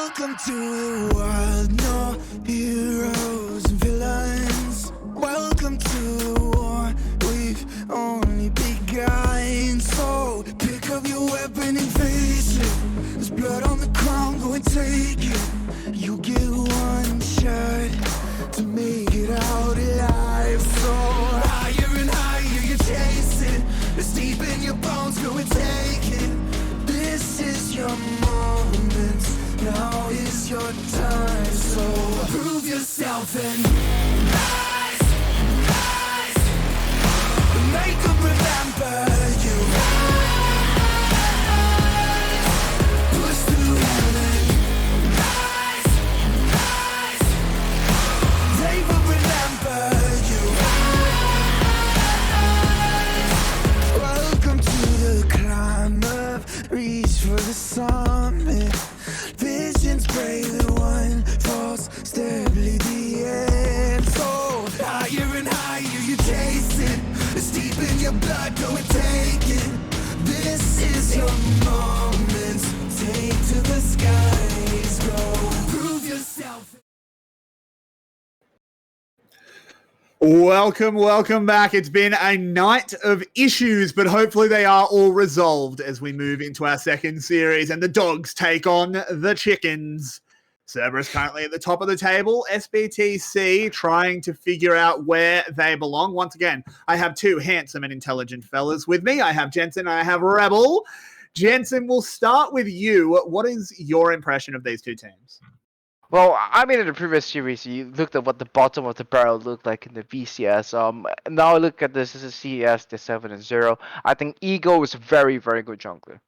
Welcome to the world, no heroes and villains. Welcome to the war, we've only begun. So pick up your weapon and face it. There's blood on the ground, go and take it. You get one shot to make it out alive. So higher and higher you chase it. It's deep in your bones, go and take it. This is your moment. Now is your time, so prove yourself and rise, rise. Make them remember you. Rise, push through heaven. Rise, rise. They will remember you. Rise. Welcome to the climb up, reach for the summit. Visions brave, the one falls, steadily the end. So higher and higher you chase it. It's deep in your blood, go and take it. This is your moment. Take to the skies, go. Prove yourself. Welcome back. It's been a night of issues, but hopefully they are all resolved as we move into our second series and the dogs take on the chickens. Cerberus currently at the top of the table. 𝘀𝑠BTC trying to figure out where they belong. Once again, I have two handsome and intelligent fellas with me. I have Jensen and I have Rebel. Jensen, we'll start with you. What is your impression of these two teams? Well, I mean, in the previous series, you looked at what the bottom of the barrel looked like in the VCS. Now look at this. This is CES, the 7-0. I think 𝘀𝑺 is a very, very good jungler.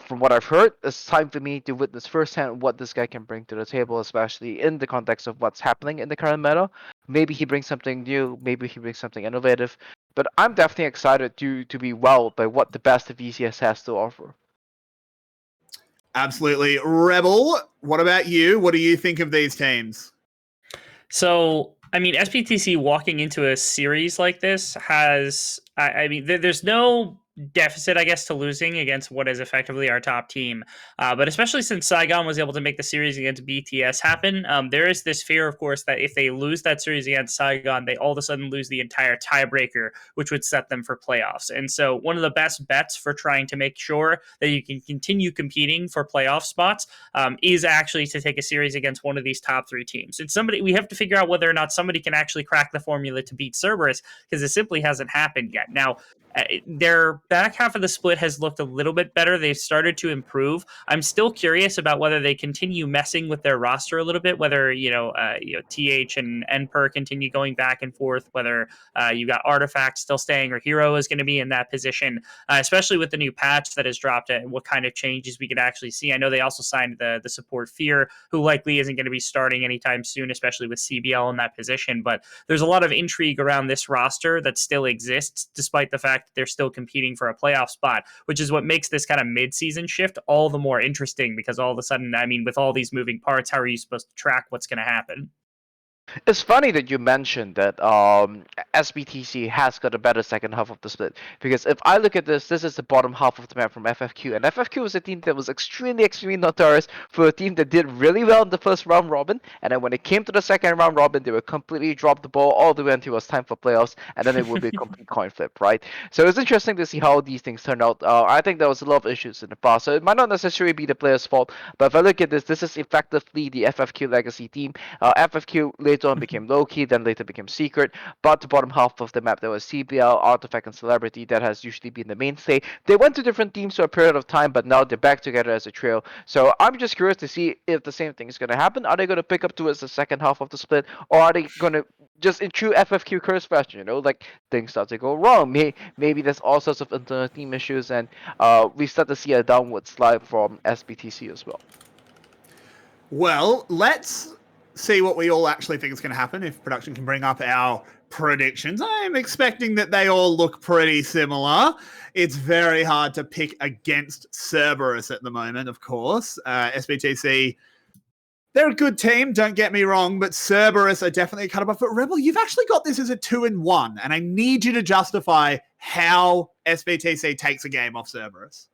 From what I've heard, it's time for me to witness firsthand what this guy can bring to the table, especially in the context of what's happening in the current meta. Maybe he brings something new. Maybe he brings something innovative. But I'm definitely excited to be wowed by what the best of VCS has to offer. Absolutely. Rebel, what about you? What do you think of these teams? So, I mean, 𝘀𝑠BTC walking into a series like this has, there's no deficit, I guess, to losing against what is effectively our top team. But especially since Saigon was able to make the series against BTS happen, there is this fear, of course, that if they lose that series against Saigon, they all of a sudden lose the entire tiebreaker, which would set them for playoffs. And so one of the best bets for trying to make sure that you can continue competing for playoff spots is actually to take a series against one of these top three teams. And we have to figure out whether or not somebody can actually crack the formula to beat Cerberus, because it simply hasn't happened yet. Now, their back half of the split has looked a little bit better. They've started to improve. I'm still curious about whether they continue messing with their roster a little bit, whether, TH and 𝘀𝗀 continue going back and forth, whether you got Artifact still staying or Hero is going to be in that position, especially with the new patch that has dropped and what kind of changes we could actually see. I know they also signed the support Fear, who likely isn't going to be starting anytime soon, especially with CBL in that position. But there's a lot of intrigue around this roster that still exists, despite the fact they're still competing for a playoff spot, which is what makes this kind of mid-season shift all the more interesting, because all of a sudden, I mean, with all these moving parts, how are you supposed to track what's going to happen? It's funny that you mentioned that 𝘀𝑠BTC has got a better second half of the split, because if I look at this is the bottom half of the map from FFQ, and FFQ was a team that was extremely notorious for a team that did really well in the first round robin, and then when it came to the second round robin, they would completely drop the ball all the way until it was time for playoffs, and then it would be a complete coin flip, right? So it's interesting to see how these things turn out. I think there was a lot of issues in the past, so it might not necessarily be the player's fault, but if I look at this is effectively the FFQ legacy team. FFQ later on became 𝘀𝑠ky, then later became Secret, but the bottom half of the map, there was CBL, Artifact, and Celebrity that has usually been the mainstay. They went to different teams for a period of time, but now they're back together as a trio. So I'm just curious to see if the same thing is going to happen. Are they going to pick up towards the second half of the split, or are they going to just in true FFQ curse fashion, like things start to go wrong? Maybe there's all sorts of internal team issues, and we start to see a downward slide from 𝘀𝑠BTC as well. Well, let's see what we all actually think is going to happen if production can bring up our predictions. I'm expecting that they all look pretty similar. It's very hard to pick against Cerberus at the moment, of course. 𝘀𝑠BTC, they're a good team, don't get me wrong, but Cerberus are definitely a cut above. But Rebel, you've actually got this as a 2-1, and I need you to justify how 𝘀𝑠BTC takes a game off Cerberus.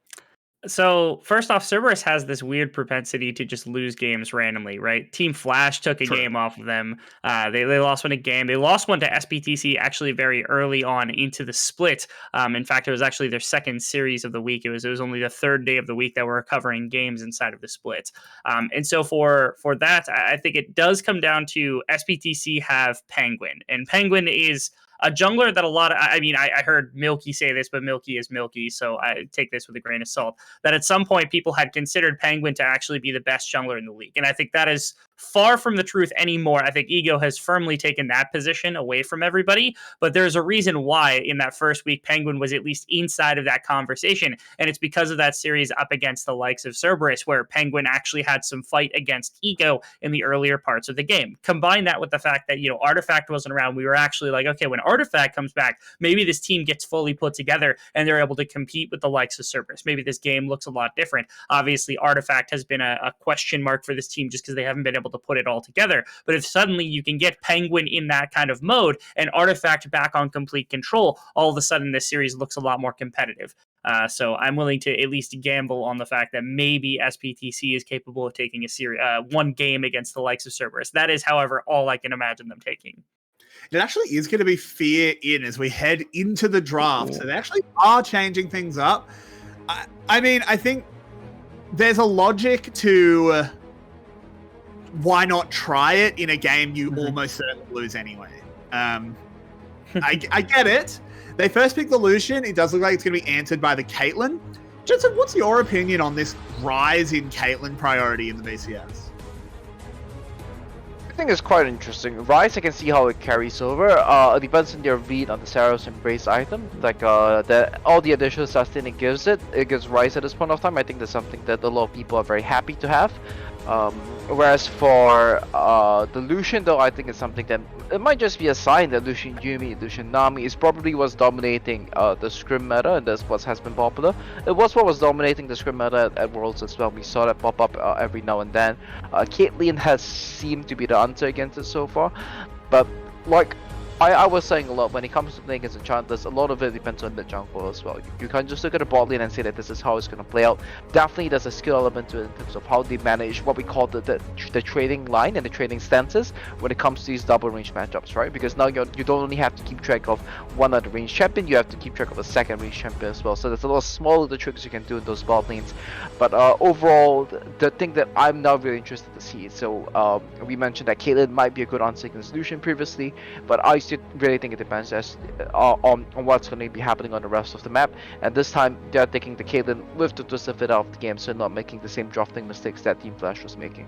So first off, Cerberus has this weird propensity to just lose games randomly, right? Team Flash took a True. game off of them. They lost one a game. They lost one to SBTC actually very early on into the split. In fact, it was actually their second series of the week. It was only the third day of the week that we're covering games inside of the split. And so for that, I think it does come down to SBTC have Penguin, and Penguin is a jungler that a lot of, I mean, I heard 𝘀𝗀𝗋𝗀𝗀 say this, but 𝘀𝗀𝗋 is 𝘀𝗀𝗋, so I take this with a grain of salt. That at some point people had considered Penguin to actually be the best jungler in the league, and I think that is far from the truth anymore. I think Ego has firmly taken that position away from everybody, but there's a reason why in that first week Penguin was at least inside of that conversation, and it's because of that series up against the likes of Cerberus, where Penguin actually had some fight against Ego in the earlier parts of the game. Combine that with the fact that, Artifact wasn't around. We were actually like, okay, when Artifact comes back, maybe this team gets fully put together and they're able to compete with the likes of Cerberus. Maybe this game looks a lot different. Obviously, Artifact has been a question mark for this team just because they haven't been able to put it all together. But if suddenly you can get Penguin in that kind of mode and Artifact back on complete control, all of a sudden this series looks a lot more competitive. So I'm willing to at least gamble on the fact that maybe SPTC is capable of taking one game against the likes of Cerberus. That is, however, all I can imagine them taking. It actually is going to be fear in as we head into the draft. So they actually are changing things up. I mean, I think there's a logic to why not try it in a game you almost certainly lose anyway. I get it. They first picked the Lucian. It does look like it's going to be answered by the Caitlyn. Jensen, what's your opinion on this rise in Caitlyn priority in the VCS? I think it's quite interesting. Rise, I can see how it carries over. It depends on their read on the Saros Embrace item. Like all the additional sustain it gives Rise at this point of time. I think that's something that a lot of people are very happy to have. Whereas for the Lucian, though, I think it's something that it might just be a sign that Lucian Yuumi, Lucian Nami is probably what's dominating the scrim meta, and that's what has been popular. It was what was dominating the scrim meta at Worlds as well. We saw that pop up every now and then. Caitlyn has seemed to be the answer against it so far, but like I was saying a lot, when it comes to playing against enchanters, a lot of it depends on the jungle as well. You can't just look at the bot lane and say that this is how it's going to play out. Definitely there's a skill element to it in terms of how they manage what we call the trading line and the trading stances when it comes to these double range matchups, right? Because now you don't only have to keep track of one other range champion, you have to keep track of a second range champion as well. So there's a lot of small little tricks you can do in those bot lanes. But overall, the thing that I'm now really interested to see, so we mentioned that Caitlyn might be a good on second solution previously, but I still really think it depends on what's going to be happening on the rest of the map. And this time they're taking the Caitlyn with the twist of it out of the game, so not making the same drafting mistakes that Team Flash was making.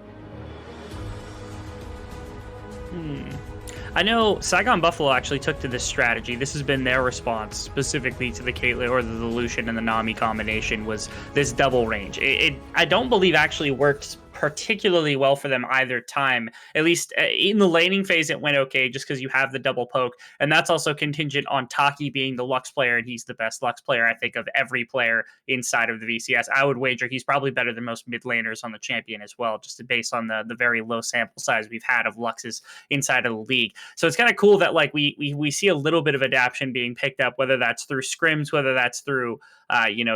I know 𝘀𝗰𝗶𝗹𝗀 actually took to this strategy. This has been their response specifically to the Caitlyn or the Lucian and the Nami combination, was this double range. I don't believe actually worked particularly well for them either time. At least in the laning phase, it went okay just because you have the double poke. And that's also contingent on 𝘀𝗀𝗋 being the Lux player, and he's the best Lux player, I think, of every player inside of the VCS. I would wager he's probably better than most mid laners on the champion as well, just based on the very low sample size we've had of Luxes inside of the league. So it's kind of cool that like we see a little bit of adaptation being picked up, whether that's through scrims, whether that's through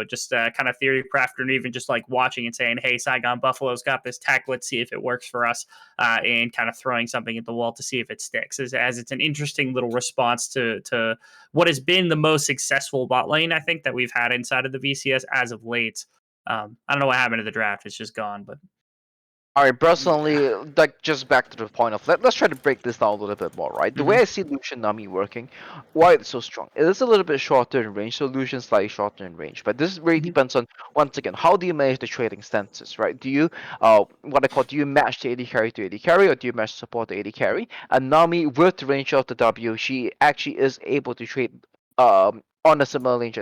just kind of theory craft, or even just like watching and saying, hey, 𝘀𝗰𝗶𝗹𝗀's got this tech, let's see if it works for us, and kind of throwing something at the wall to see if it sticks, as it's an interesting little response to what has been the most successful bot lane, I think, that we've had inside of the VCS as of late. I don't know what happened to the draft. It's just gone, but Alright, personally, like, just back to the point of, let's try to break this down a little bit more, right? The way I see Lucian Nami working, why it's so strong, it is a little bit shorter in range, so Lucian's slightly shorter in range, but this really depends on, once again, how do you manage the trading stances, right? Do you, do you match the AD carry to AD carry, or do you match support to AD carry? And Nami, with the range of the W, she actually is able to trade, on a similar range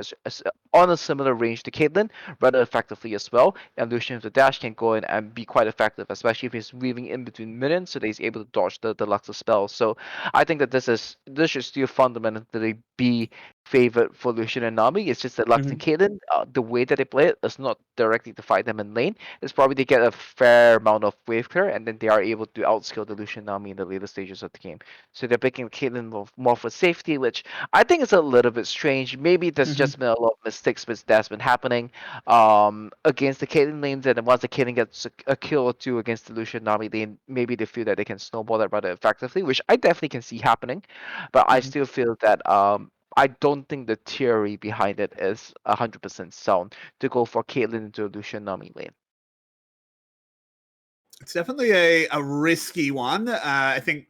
on a similar range to Caitlyn rather effectively as well. And Lucian with the dash can go in and be quite effective, especially if he's weaving in between minions, so that he's able to dodge the Lux's spell. So I think that this should still fundamentally be favored for Lucian and Nami. It's just that Lux and Caitlyn, the way that they play it is not directly to fight them in lane. It's probably to get a fair amount of wave clear, and then they are able to outskill the Lucian and Nami in the later stages of the game. So they're picking Caitlyn more for safety, which I think is a little bit strange. Maybe there's just been a lot of mistakes that's been happening against the Caitlyn lanes, and then once the Caitlyn gets a kill or two against the Lucian Nami, maybe they feel that they can snowball that rather effectively, which I definitely can see happening. But I still feel that I don't think the theory behind it is 100% sound to go for Caitlyn into a Lucian Nami lane. It's definitely a risky one. I think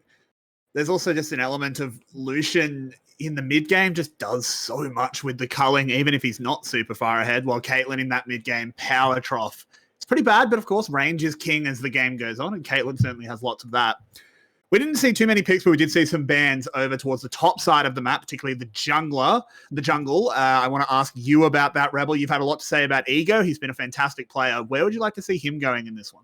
there's also just an element of Lucian in the mid game just does so much with the culling, even if he's not super far ahead, while Caitlyn in that mid game power trough. It's pretty bad, but of course range is king as the game goes on, and Caitlyn certainly has lots of that. We didn't see too many picks, but we did see some bans over towards the top side of the map, particularly the jungle. I want to ask you about that, Rebel. You've had a lot to say about Ego. He's been a fantastic player. Where would you like to see him going in this one?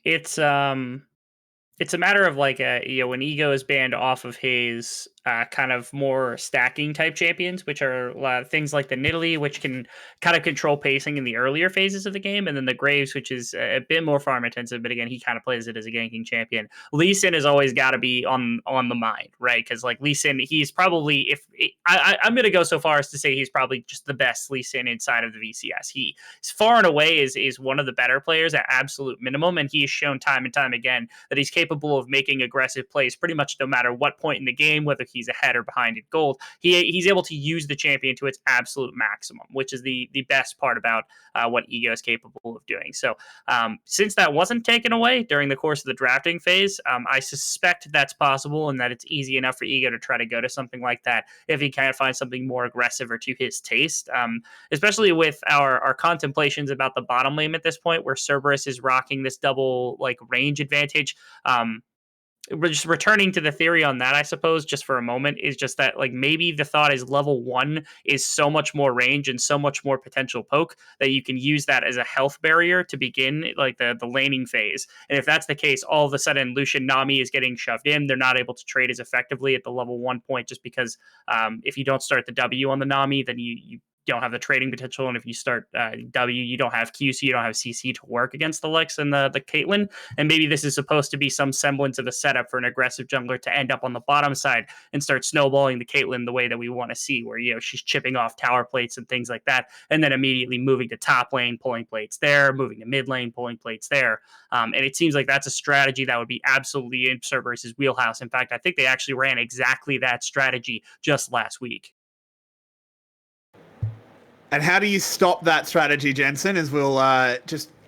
It's a matter of like when Ego is banned off of his kind of more stacking type champions, which are things like the Nidalee, which can kind of control pacing in the earlier phases of the game, and then the Graves, which is a bit more farm intensive, but again, he kind of plays it as a ganking champion. Lee Sin has always got to be on the mind, right? Because like Lee Sin, he's probably, I'm going to go so far as to say he's probably just the best Lee Sin inside of the VCS. He far and away is one of the better players at absolute minimum, and he has shown time and time again that he's capable of making aggressive plays pretty much no matter what point in the game, whether he's ahead or behind in gold. He's able to use the champion to its absolute maximum, which is the best part about what Ego is capable of doing. So since that wasn't taken away during the course of the drafting phase, I suspect that's possible and that it's easy enough for Ego to try to go to something like that if he can't find something more aggressive or to his taste, especially with our contemplations about the bottom lane at this point, where Cerberus is rocking this double like range advantage. We're just returning to the theory on that, I suppose, just for a moment, is just that like maybe the thought is level 1 is so much more range and so much more potential poke that you can use that as a health barrier to begin like the laning phase. And if that's the case, all of a sudden Lucian Nami is getting shoved in. They're not able to trade as effectively at the level 1 point just because if you don't start the W on the Nami, then you don't have the trading potential, and if you start W, you don't have 𝘀cie, you don't have CC to work against the Alex and the Caitlyn. And maybe this is supposed to be some semblance of a setup for an aggressive jungler to end up on the bottom side and start snowballing the Caitlyn the way that we want to see, where she's chipping off tower plates and things like that, and then immediately moving to top lane, pulling plates there, moving to mid lane, pulling plates there. And it seems like that's a strategy that would be absolutely in Cerberus's wheelhouse. In fact, I think they actually ran exactly that strategy just last week. And how do you stop that strategy, Jensen? As we're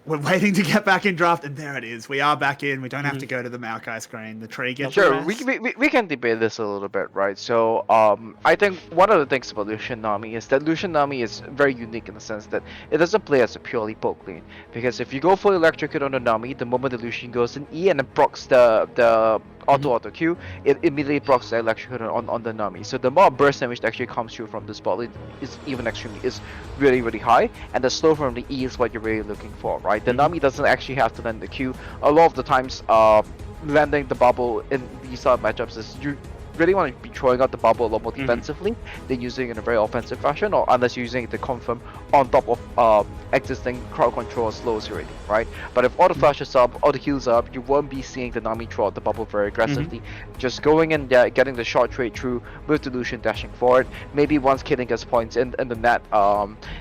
waiting to get back in draft, and there it is. We are back in. We don't have to go to the 𝘀𝗀𝗃 screen. The tree gets sure. We can debate this a little bit, right? So I think one of the things about Lucian Nami is that Lucian Nami is very unique in the sense that it doesn't play as a purely poke lane. Because if you go for electrocute on the Nami, the moment the Lucian goes in E and then procs the auto Q, it immediately procs the electrocute on the Nami. So the more burst damage that actually comes through from this bot lane is really, really high, and the slow from the E is what you're really looking for, right? The Nami doesn't actually have to land the Q. A lot of the times, landing the bubble in these sort of matchups is you really want to be throwing out the bubble a lot more defensively than using it in a very offensive fashion, or unless you're using it to confirm on top of existing crowd control slows already, right? But if all the flashes up, all the heals are up, you won't be seeing the Nami throw out the bubble very aggressively. Just going in there, getting the short trade through with the Lucian dashing forward. Maybe once Caitlyn gets points in the net,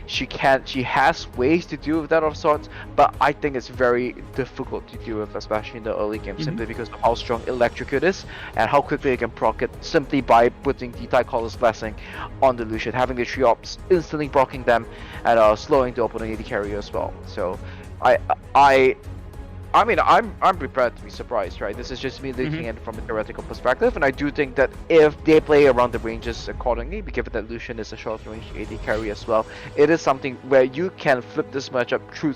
she has ways to deal with that of sorts, but I think it's very difficult to deal with, especially in the early game, simply because of how strong Electrocute is and how quickly it can proc it simply by putting the Caller's Blessing on the Lucian, having the 3 ops instantly blocking them and slowing the opponent AD carry as well. So I mean, I'm prepared to be surprised, right? This is just me looking at it from a theoretical perspective, and I do think that if they play around the ranges accordingly, given that Lucian is a short range AD carry as well, it is something where you can flip this matchup through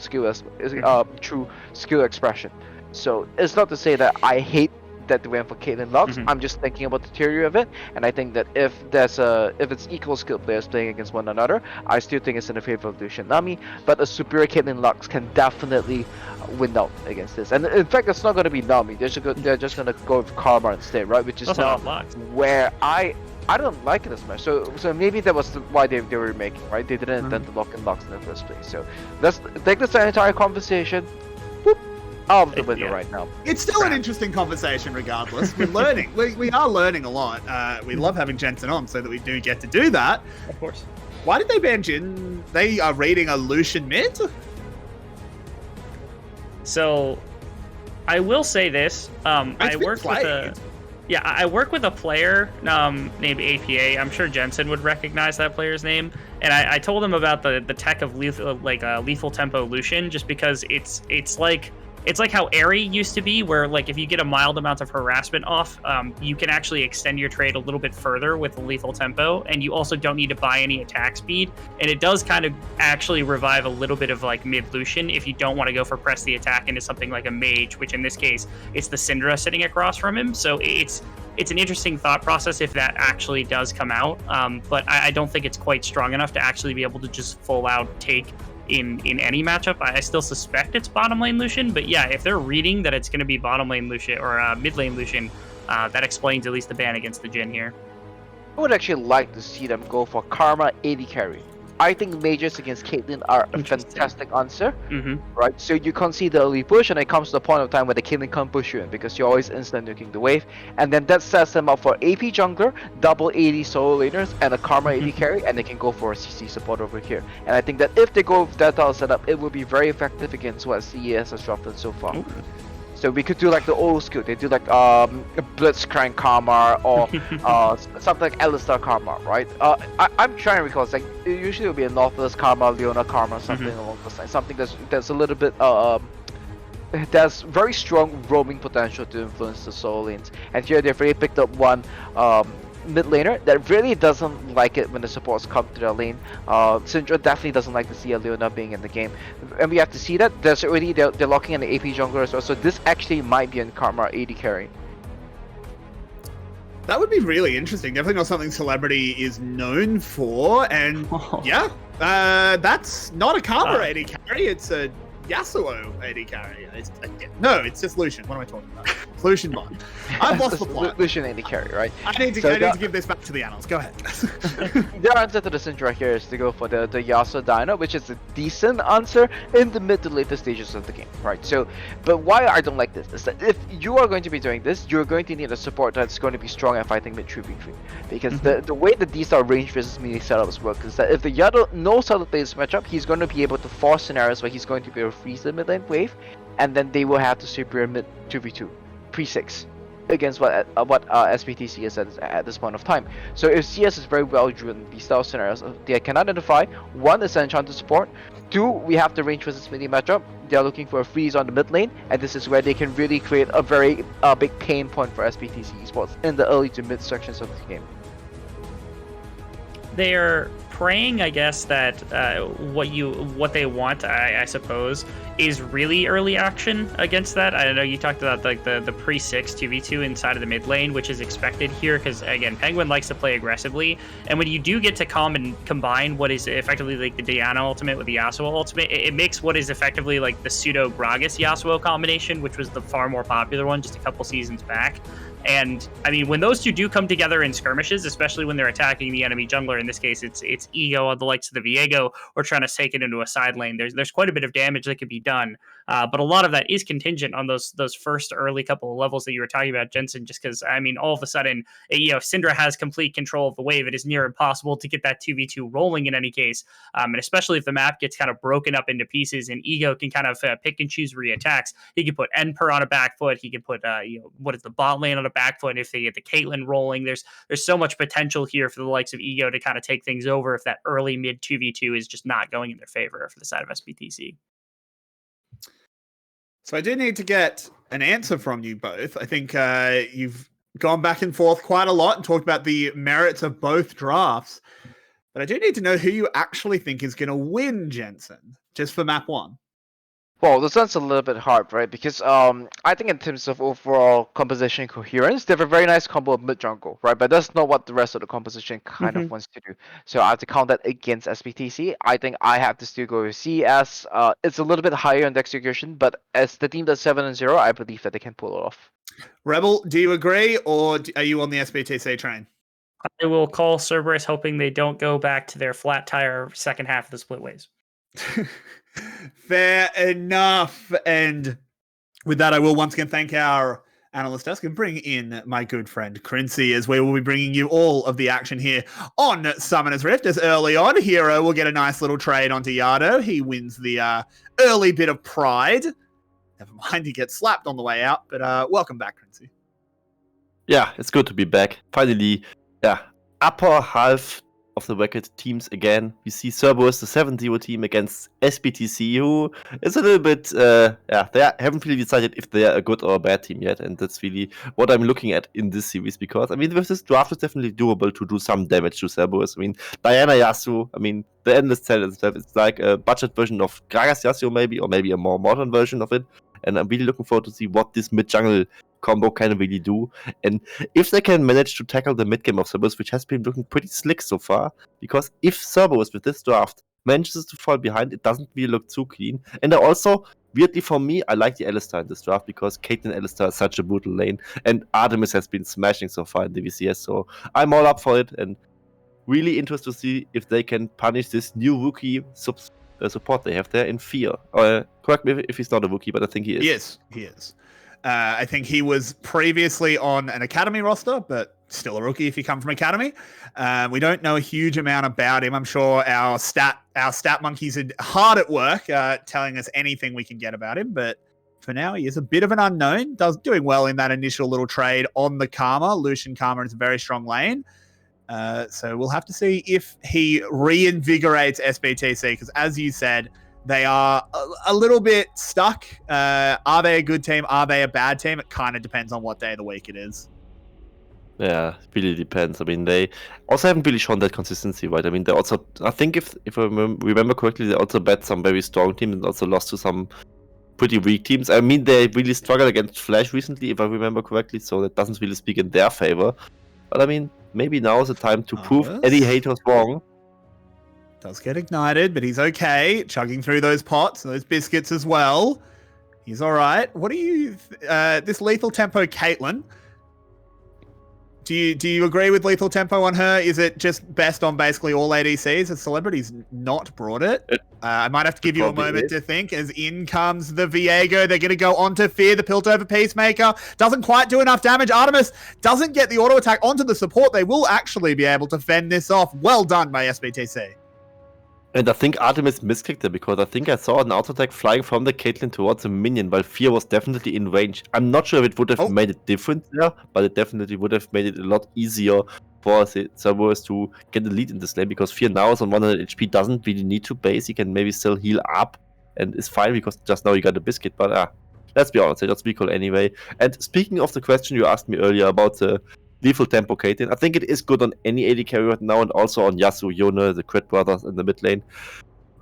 through skill expression. So it's not to say that I hate that they went for Caitlyn Lux. I'm just thinking about the theory of it, and I think that if it's equal skill players playing against one another, I still think it's in the favor of Lucian Nami, but a superior Caitlyn Lux can definitely win out against this. And in fact, it's not going to be Nami. They're just going to go with Karma instead, right? Which is not where I I don't like it as much. So maybe that was why they were making, right? They didn't intend to lock in locks in the first place. So let's take this entire conversation whoop, out of the window right now. It's still an interesting conversation, regardless. We're learning. We are learning a lot. We love having Jensen on, so that we do get to do that. Of course. Why did they ban Jin? They are raiding a Lucian mid. So, I will say this. I worked with a. Yeah, I work with a player named APA. I'm sure Jensen would recognize that player's name. And I told him about the tech of lethal tempo Lucian, just because it's like how Eri used to be, where like if you get a mild amount of harassment off, you can actually extend your trade a little bit further with the lethal tempo, and you also don't need to buy any attack speed. And it does kind of actually revive a little bit of like mid Lucian if you don't want to go for press the attack into something like a mage, which in this case it's the Syndra sitting across from him. So it's an interesting thought process if that actually does come out, but I don't think it's quite strong enough to actually be able to just full out take in any matchup. I still suspect it's bottom lane Lucian, but yeah, if they're reading that it's going to be bottom lane Lucian or mid lane Lucian, that explains at least the ban against the Jhin here. I would actually like to see them go for Karma AD carry. I think mages against Caitlyn are a fantastic answer, right? So you can't see the early push, and it comes to the point of time where the Caitlyn can't push you in because you're always instant nuking the wave, and then that sets them up for AP jungler, double AD solo laners, and a Karma AD carry, and they can go for a CC support over here. And I think that if they go with that style setup, it will be very effective against what CES has dropped so far. So we could do like the old school. They do like 𝘀𝗰𝗶𝗹𝗀 or something like 𝘀𝗀 right? I'm trying to recall. It's like it usually will be a Northwest Karma, Leona Karma, something along those lines. Something that's a little bit that's very strong roaming potential to influence the solo lanes. And here they've already picked up one mid laner that really doesn't like it when the supports come to their lane. Syndra definitely doesn't like to see a Leona being in the game, and we have to see that there's already they're locking in the AP jungler as well. So this actually might be a Karma AD carry. That would be really interesting. Definitely not something Celebrity is known for, and yeah, that's not a Karma AD carry. It's a Yasuo AD carry. It's just Lucian. What am I talking about? Lucian bot. I've lost the plot. Lucian AD carry, right? I need to give this back to the annals. Go ahead. Their answer to the Syndra here is to go for the Yasuo Dino, which is a decent answer in the mid to later stages of the game, right? So, but why I don't like this is that if you are going to be doing this, you're going to need a support that's going to be strong at fighting mid 3v3. Because the way that these are range versus melee setups work is that if the Yasuo knows how to play this matchup, he's going to be able to force scenarios where he's going to be able to freeze the mid lane wave, and then they will have to superior mid 2v2 pre-6 against what SBTC is at this point of time. So if CS is very well driven, these style scenarios they can identify, one is an enchanted support, two, we have the range versus melee matchup. They're looking for a freeze on the mid lane, and this is where they can really create a very big pain point for SBTC esports in the early to mid sections of the game. They're praying, I guess, that what they want, I suppose, is really early action against that. I know you talked about like the pre-6 2v2 inside of the mid lane, which is expected here because again, Penguin likes to play aggressively, and when you do get to combine what is effectively like the Diana ultimate with the Yasuo ultimate, it makes what is effectively like the pseudo Gragas Yasuo combination, which was the far more popular one just a couple seasons back. And I mean, when those two do come together in skirmishes, especially when they're attacking the enemy jungler, in this case it's Ego on the likes of the Viego, or trying to take it into a side lane, there's quite a bit of damage that can be done. But a lot of that is contingent on those first early couple of levels that you were talking about, Jensen, just because, I mean, all of a sudden, if Syndra has complete control of the wave, it is near impossible to get that 2v2 rolling in any case. And especially if the map gets kind of broken up into pieces and Ego can kind of pick and choose where he attacks. He can put Emperor on a back foot. He can put, what is the bot lane on a back foot if they get the Caitlyn rolling. There's so much potential here for the likes of Ego to kind of take things over if that early mid 2v2 is just not going in their favor for the side of SBTC. So I do need to get an answer from you both. I think you've gone back and forth quite a lot and talked about the merits of both drafts. But I do need to know who you actually think is going to win, Jensen, just for map 1. Well, this one's a little bit hard, right? Because I think in terms of overall composition coherence, they have a very nice combo of mid jungle, right? But that's not what the rest of the composition kind of wants to do. So I have to count that against SBTC. I think I have to still go with CES. It's a little bit higher in the execution, but as the team that's 7-0, I believe that they can pull it off. Rebel, do you agree, or are you on the SBTC train? I will call Cerberus, hoping they don't go back to their flat tire second half of the split ways. Fair enough. And with that, I will once again thank our analyst desk and bring in my good friend 𝘀cie, as we will be bringing you all of the action here on Summoner's Rift. As early on, Hero will get a nice little trade onto 𝘀𝗀. He wins the early bit of pride. Never mind, he gets slapped on the way out. But welcome back, 𝘀cie. Yeah, it's good to be back. Finally, upper half of the bracket teams again. We see Cerberus, the 7-0 team, against 𝘀cie, who is a little bit, they haven't really decided if they are a good or a bad team yet, and that's really what I'm looking at in this series, because, I mean, with this draft, it's definitely doable to do some damage to Cerberus. I mean, Diana Yasuo, I mean, the Endless Cell itself, it's like a budget version of Gragas Yasuo maybe, or maybe a more modern version of it, and I'm really looking forward to see what this mid-jungle combo can really do, and if they can manage to tackle the mid game of Cerberus, which has been looking pretty slick so far, because if Cerberus with this draft manages to fall behind, it doesn't really look too clean. And also, weirdly for me, I like the Alistar in this draft, because Caitlyn Alistar is such a brutal lane, and Artemis has been smashing so far in the VCS, so I'm all up for it, and really interested to see if they can punish this new rookie support they have there in Fear. Correct me if he's not a rookie, but I think he is. He is. I think he was previously on an Academy roster, but still a rookie if you come from Academy. We don't know a huge amount about him. I'm sure our stat monkeys are hard at work telling us anything we can get about him, but for now he is a bit of an unknown. Doing well in that initial little trade on the Karma. Lucian Karma is a very strong lane. So we'll have to see if he reinvigorates 𝘀BTC, because as you said, they are a little bit stuck. Are they a good team? Are they a bad team? It kind of depends on what day of the week it is. Yeah, it really depends. I mean, they also haven't really shown that consistency, right? I mean, they also, I think if I remember correctly, they also bet some very strong teams and also lost to some pretty weak teams. I mean, they really struggled against Flash recently, if I remember correctly, so that doesn't really speak in their favor. But I mean, maybe now is the time to prove any haters wrong. Does get ignited, but he's okay. Chugging through those pots, those biscuits as well. He's all right. What do you... this lethal tempo Caitlyn, do you agree with lethal tempo on her? Is it just best on basically all ADCs? As celebrities not brought it. I might have to give you a moment to think, as in comes the Viego. They're going to go on to Fear, the 𝘀over Peacemaker. Doesn't quite do enough damage. Artemis doesn't get the auto attack onto the support. They will actually be able to fend this off. Well done by 𝘀BTC. And I think Artemis miskicked there, because I think I saw an auto attack flying from the Caitlyn towards a minion, while Fear was definitely in range. I'm not sure if it would have made it different there, but it definitely would have made it a lot easier for Cerberus to get the lead in this lane, because Fear now is on 100 HP, doesn't really need to base. He can maybe still heal up and is fine, because just now he got a biscuit. But let's be honest, let's be cool anyway. And speaking of the question you asked me earlier about the lethal tempo Caitlyn, I think it is good on any AD carry right now, and also on Yasuo, Yone, the Crit brothers in the mid lane.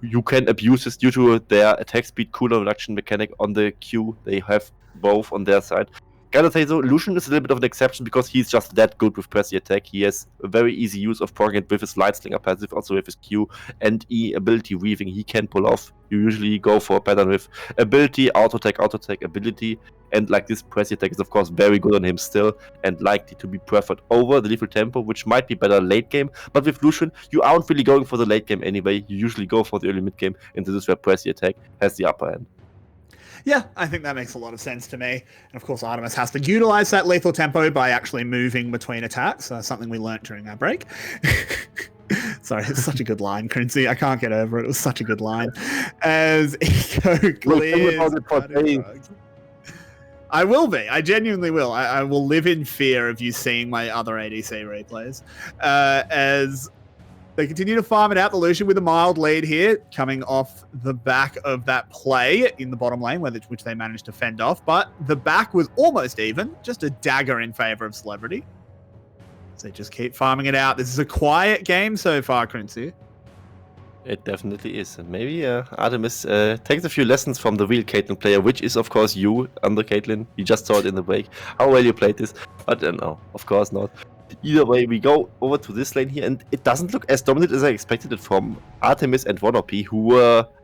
You can abuse this due to their attack speed cooldown reduction mechanic on the Q. They have both on their side. Gotta say though, Lucian is a little bit of an exception, because he's just that good with pressy attack. He has a very easy use of proccing it with his Lightslinger passive, also with his Q and E ability weaving he can pull off. You usually go for a pattern with ability, auto attack, ability, and like this pressy attack is of course very good on him still, and likely to be preferred over the lethal tempo, which might be better late game. But with Lucian, you aren't really going for the late game anyway. You usually go for the early mid game, and this is where pressy attack has the upper hand. Yeah, I think that makes a lot of sense to me. And of course, Artemis has to utilize that lethal tempo by actually moving between attacks, something we learnt during our break. Sorry, it's such a good line, 𝘀cie. I can't get over it. It was such a good line. As Eco clears... I will be. I genuinely will. I will live in fear of you seeing my other ADC replays. As... they continue to farm it out. The Lucian with a mild lead here, coming off the back of that play in the bottom lane, which they managed to fend off. But the back was almost even, just a dagger in favor of Celebrity. So just keep farming it out. This is a quiet game so far, 𝘀cie. It definitely is. And maybe Artemis takes a few lessons from the real Caitlyn player, which is, of course, you, under Caitlyn. You just saw it in the break. How well you played this. But no, of course not. Either way, we go over to this lane here, and it doesn't look as dominant as I expected it from Artemis and 𝘀BTC, who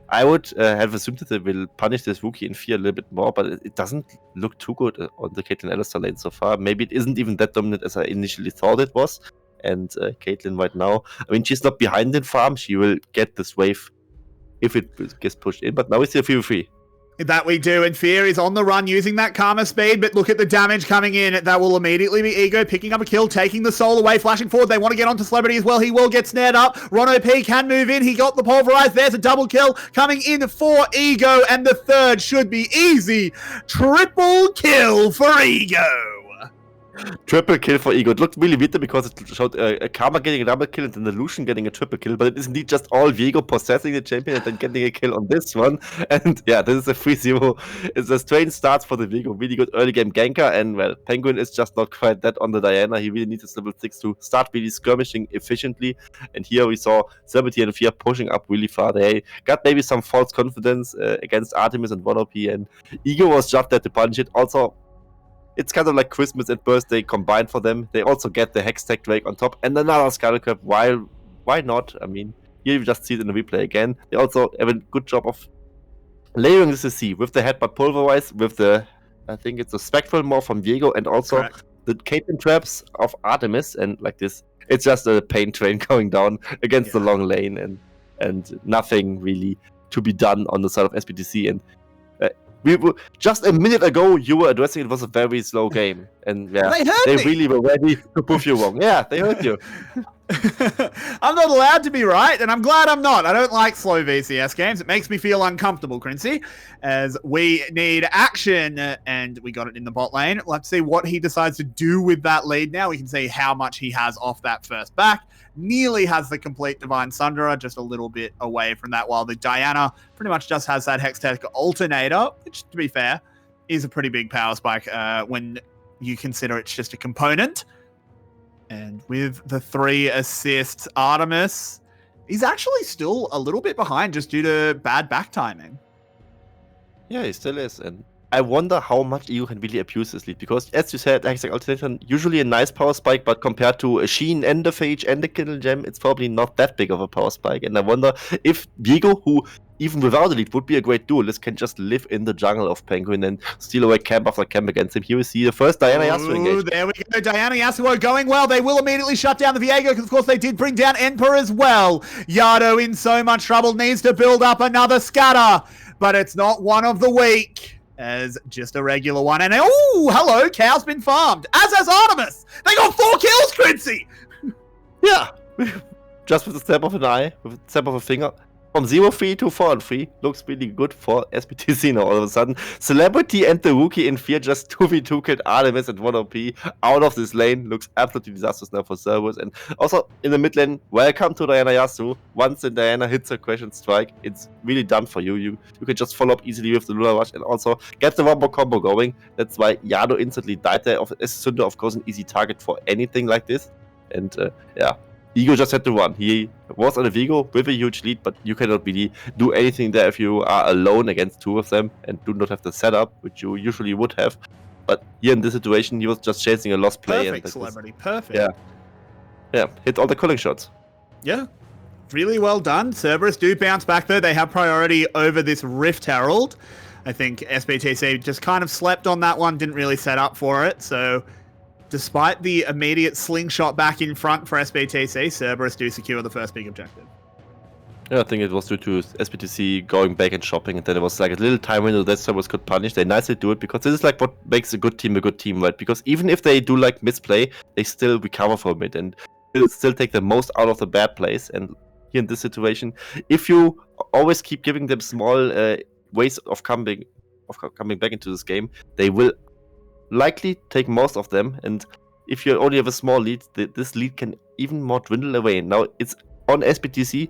I would have assumed that they will punish this rookie in Fear a little bit more, but it doesn't look too good on the Caitlyn Alistar lane so far. Maybe it isn't even that dominant as I initially thought it was, and 𝘁𝗀𝗃 right now. I mean, she's not behind in farm. She will get this wave if it gets pushed in, but now we see a 3v3. That we do, and Fear is on the run using that Karma speed, but look at the damage coming in. That will immediately be Ego picking up a kill, taking the soul away, flashing forward. They want to get onto 𝘀𝗏𝗏 as well. He will get snared up. 𝘁𝗏𝗏 can move in. He got the pulverize. There's a double kill coming in for Ego, and the third should be easy. Triple kill for Ego. Triple kill for Ego. It looked really weird because it showed a Karma getting a double kill and then Illusion getting a triple kill, but it is indeed just all Viego possessing the champion and then getting a kill on this one. And yeah, this is a 3-0. It's a strange start for the Viego. Really good early game ganker, and well, Penguin is just not quite that on the Diana. He really needs his level 6 to start really skirmishing efficiently. And here we saw 𝘀𝗏𝗏 and Fear pushing up really far. They got maybe some false confidence against Artemis and 1OP, and Ego was just there to punish it. Also, it's kind of like Christmas and birthday combined for them. They also get the Hextech Drake on top and another 𝘁𝗃𝗃. Why not? I mean, here you just see it in the replay again. They also have a good job of layering the CC with the headbutt pulverize, with the, I think it's a Spectral more from Viego, and also Correct. the 𝘁𝗃 traps of Artemis. And like this, it's just a pain train going down against the long lane, and nothing really to be done on the side of SBTC. And we were, just a minute ago, you were addressing it was a very slow game, and yeah, they really were ready to prove you wrong. Yeah, they heard you. I'm not allowed to be right, and I'm glad I'm not. I don't like slow VCS games. It makes me feel uncomfortable, 𝘀𝗃𝗃, as we need action, and we got it in the bot lane. Let's see what he decides to do with that lead now. We can see how much he has off that first back. Nearly has the complete Divine Sunderer, just a little bit away from that, while the Diana pretty much just has that Hextech Alternator, which, to be fair, is a pretty big power spike when you consider it's just a component. And with the 3 assists, Artemis is actually still a little bit behind just due to bad back timing. Yeah, he still is, and I wonder how much EU can really abuse this lead, because as you said, Hextech Alternator, usually a nice power spike, but compared to a Sheen and the Phage and the Kindle Gem, it's probably not that big of a power spike. And I wonder if Viego, who even without a lead would be a great duelist, can just live in the jungle of Penguin and steal away camp after camp against him. Here we see the first Diana Yasuo engage. There we go, Diana Yasuo going well. They will immediately shut down the Viego, because of course they did bring down 𝘁𝗃𝗃 as well. Yado in so much trouble, needs to build up another scatter, but it's not one of the weak, as just a regular one. And oh, hello, Cow's been farmed, as has Artemis. They got 4 kills, 𝘀𝗃𝗃. Yeah, just with a step of an eye, with a step of a finger. From 0-3 to 4-3 looks really good for SBTC now all of a sudden. 𝘀𝗏𝗏𝗃 and the rookie in Fear just 2v2 killed Artemis and 1OP out of this lane. Looks absolutely disastrous now for Cerberus. And also in the mid lane, welcome to Diana Yasuo. Once the Diana hits a Crash and Strike, it's really done for you. You can just follow up easily with the Luna Rush and also get the Wombo combo going. That's why Yado instantly died there. As Sunder, of course, an easy target for anything like this. And yeah. Ego just had to run. He was on a Viego with a huge lead, but you cannot really do anything there if you are alone against 2 of them and do not have the setup, which you usually would have. But here in this situation, he was just chasing a lost play. Perfect, 𝘀𝗏𝗏𝗃. Perfect. Yeah, hit all the calling shots. Yeah, really well done. Cerberus do bounce back, though. They have priority over this Rift Herald. I think SBTC just kind of slept on that one, didn't really set up for it, so despite the immediate slingshot back in front for SBTC, Cerberus do secure the first big objective. Yeah, I think it was due to SBTC going back and shopping, and then it was like a little time window that Cerberus could punish. They nicely do it, because this is like what makes a good team, right? Because even if they do like misplay, they still recover from it and still take the most out of the bad plays. And here in this situation, if you always keep giving them small ways of coming back into this game, they will likely take most of them, and if you only have a small lead, this lead can even more dwindle away. Now it's on SBTC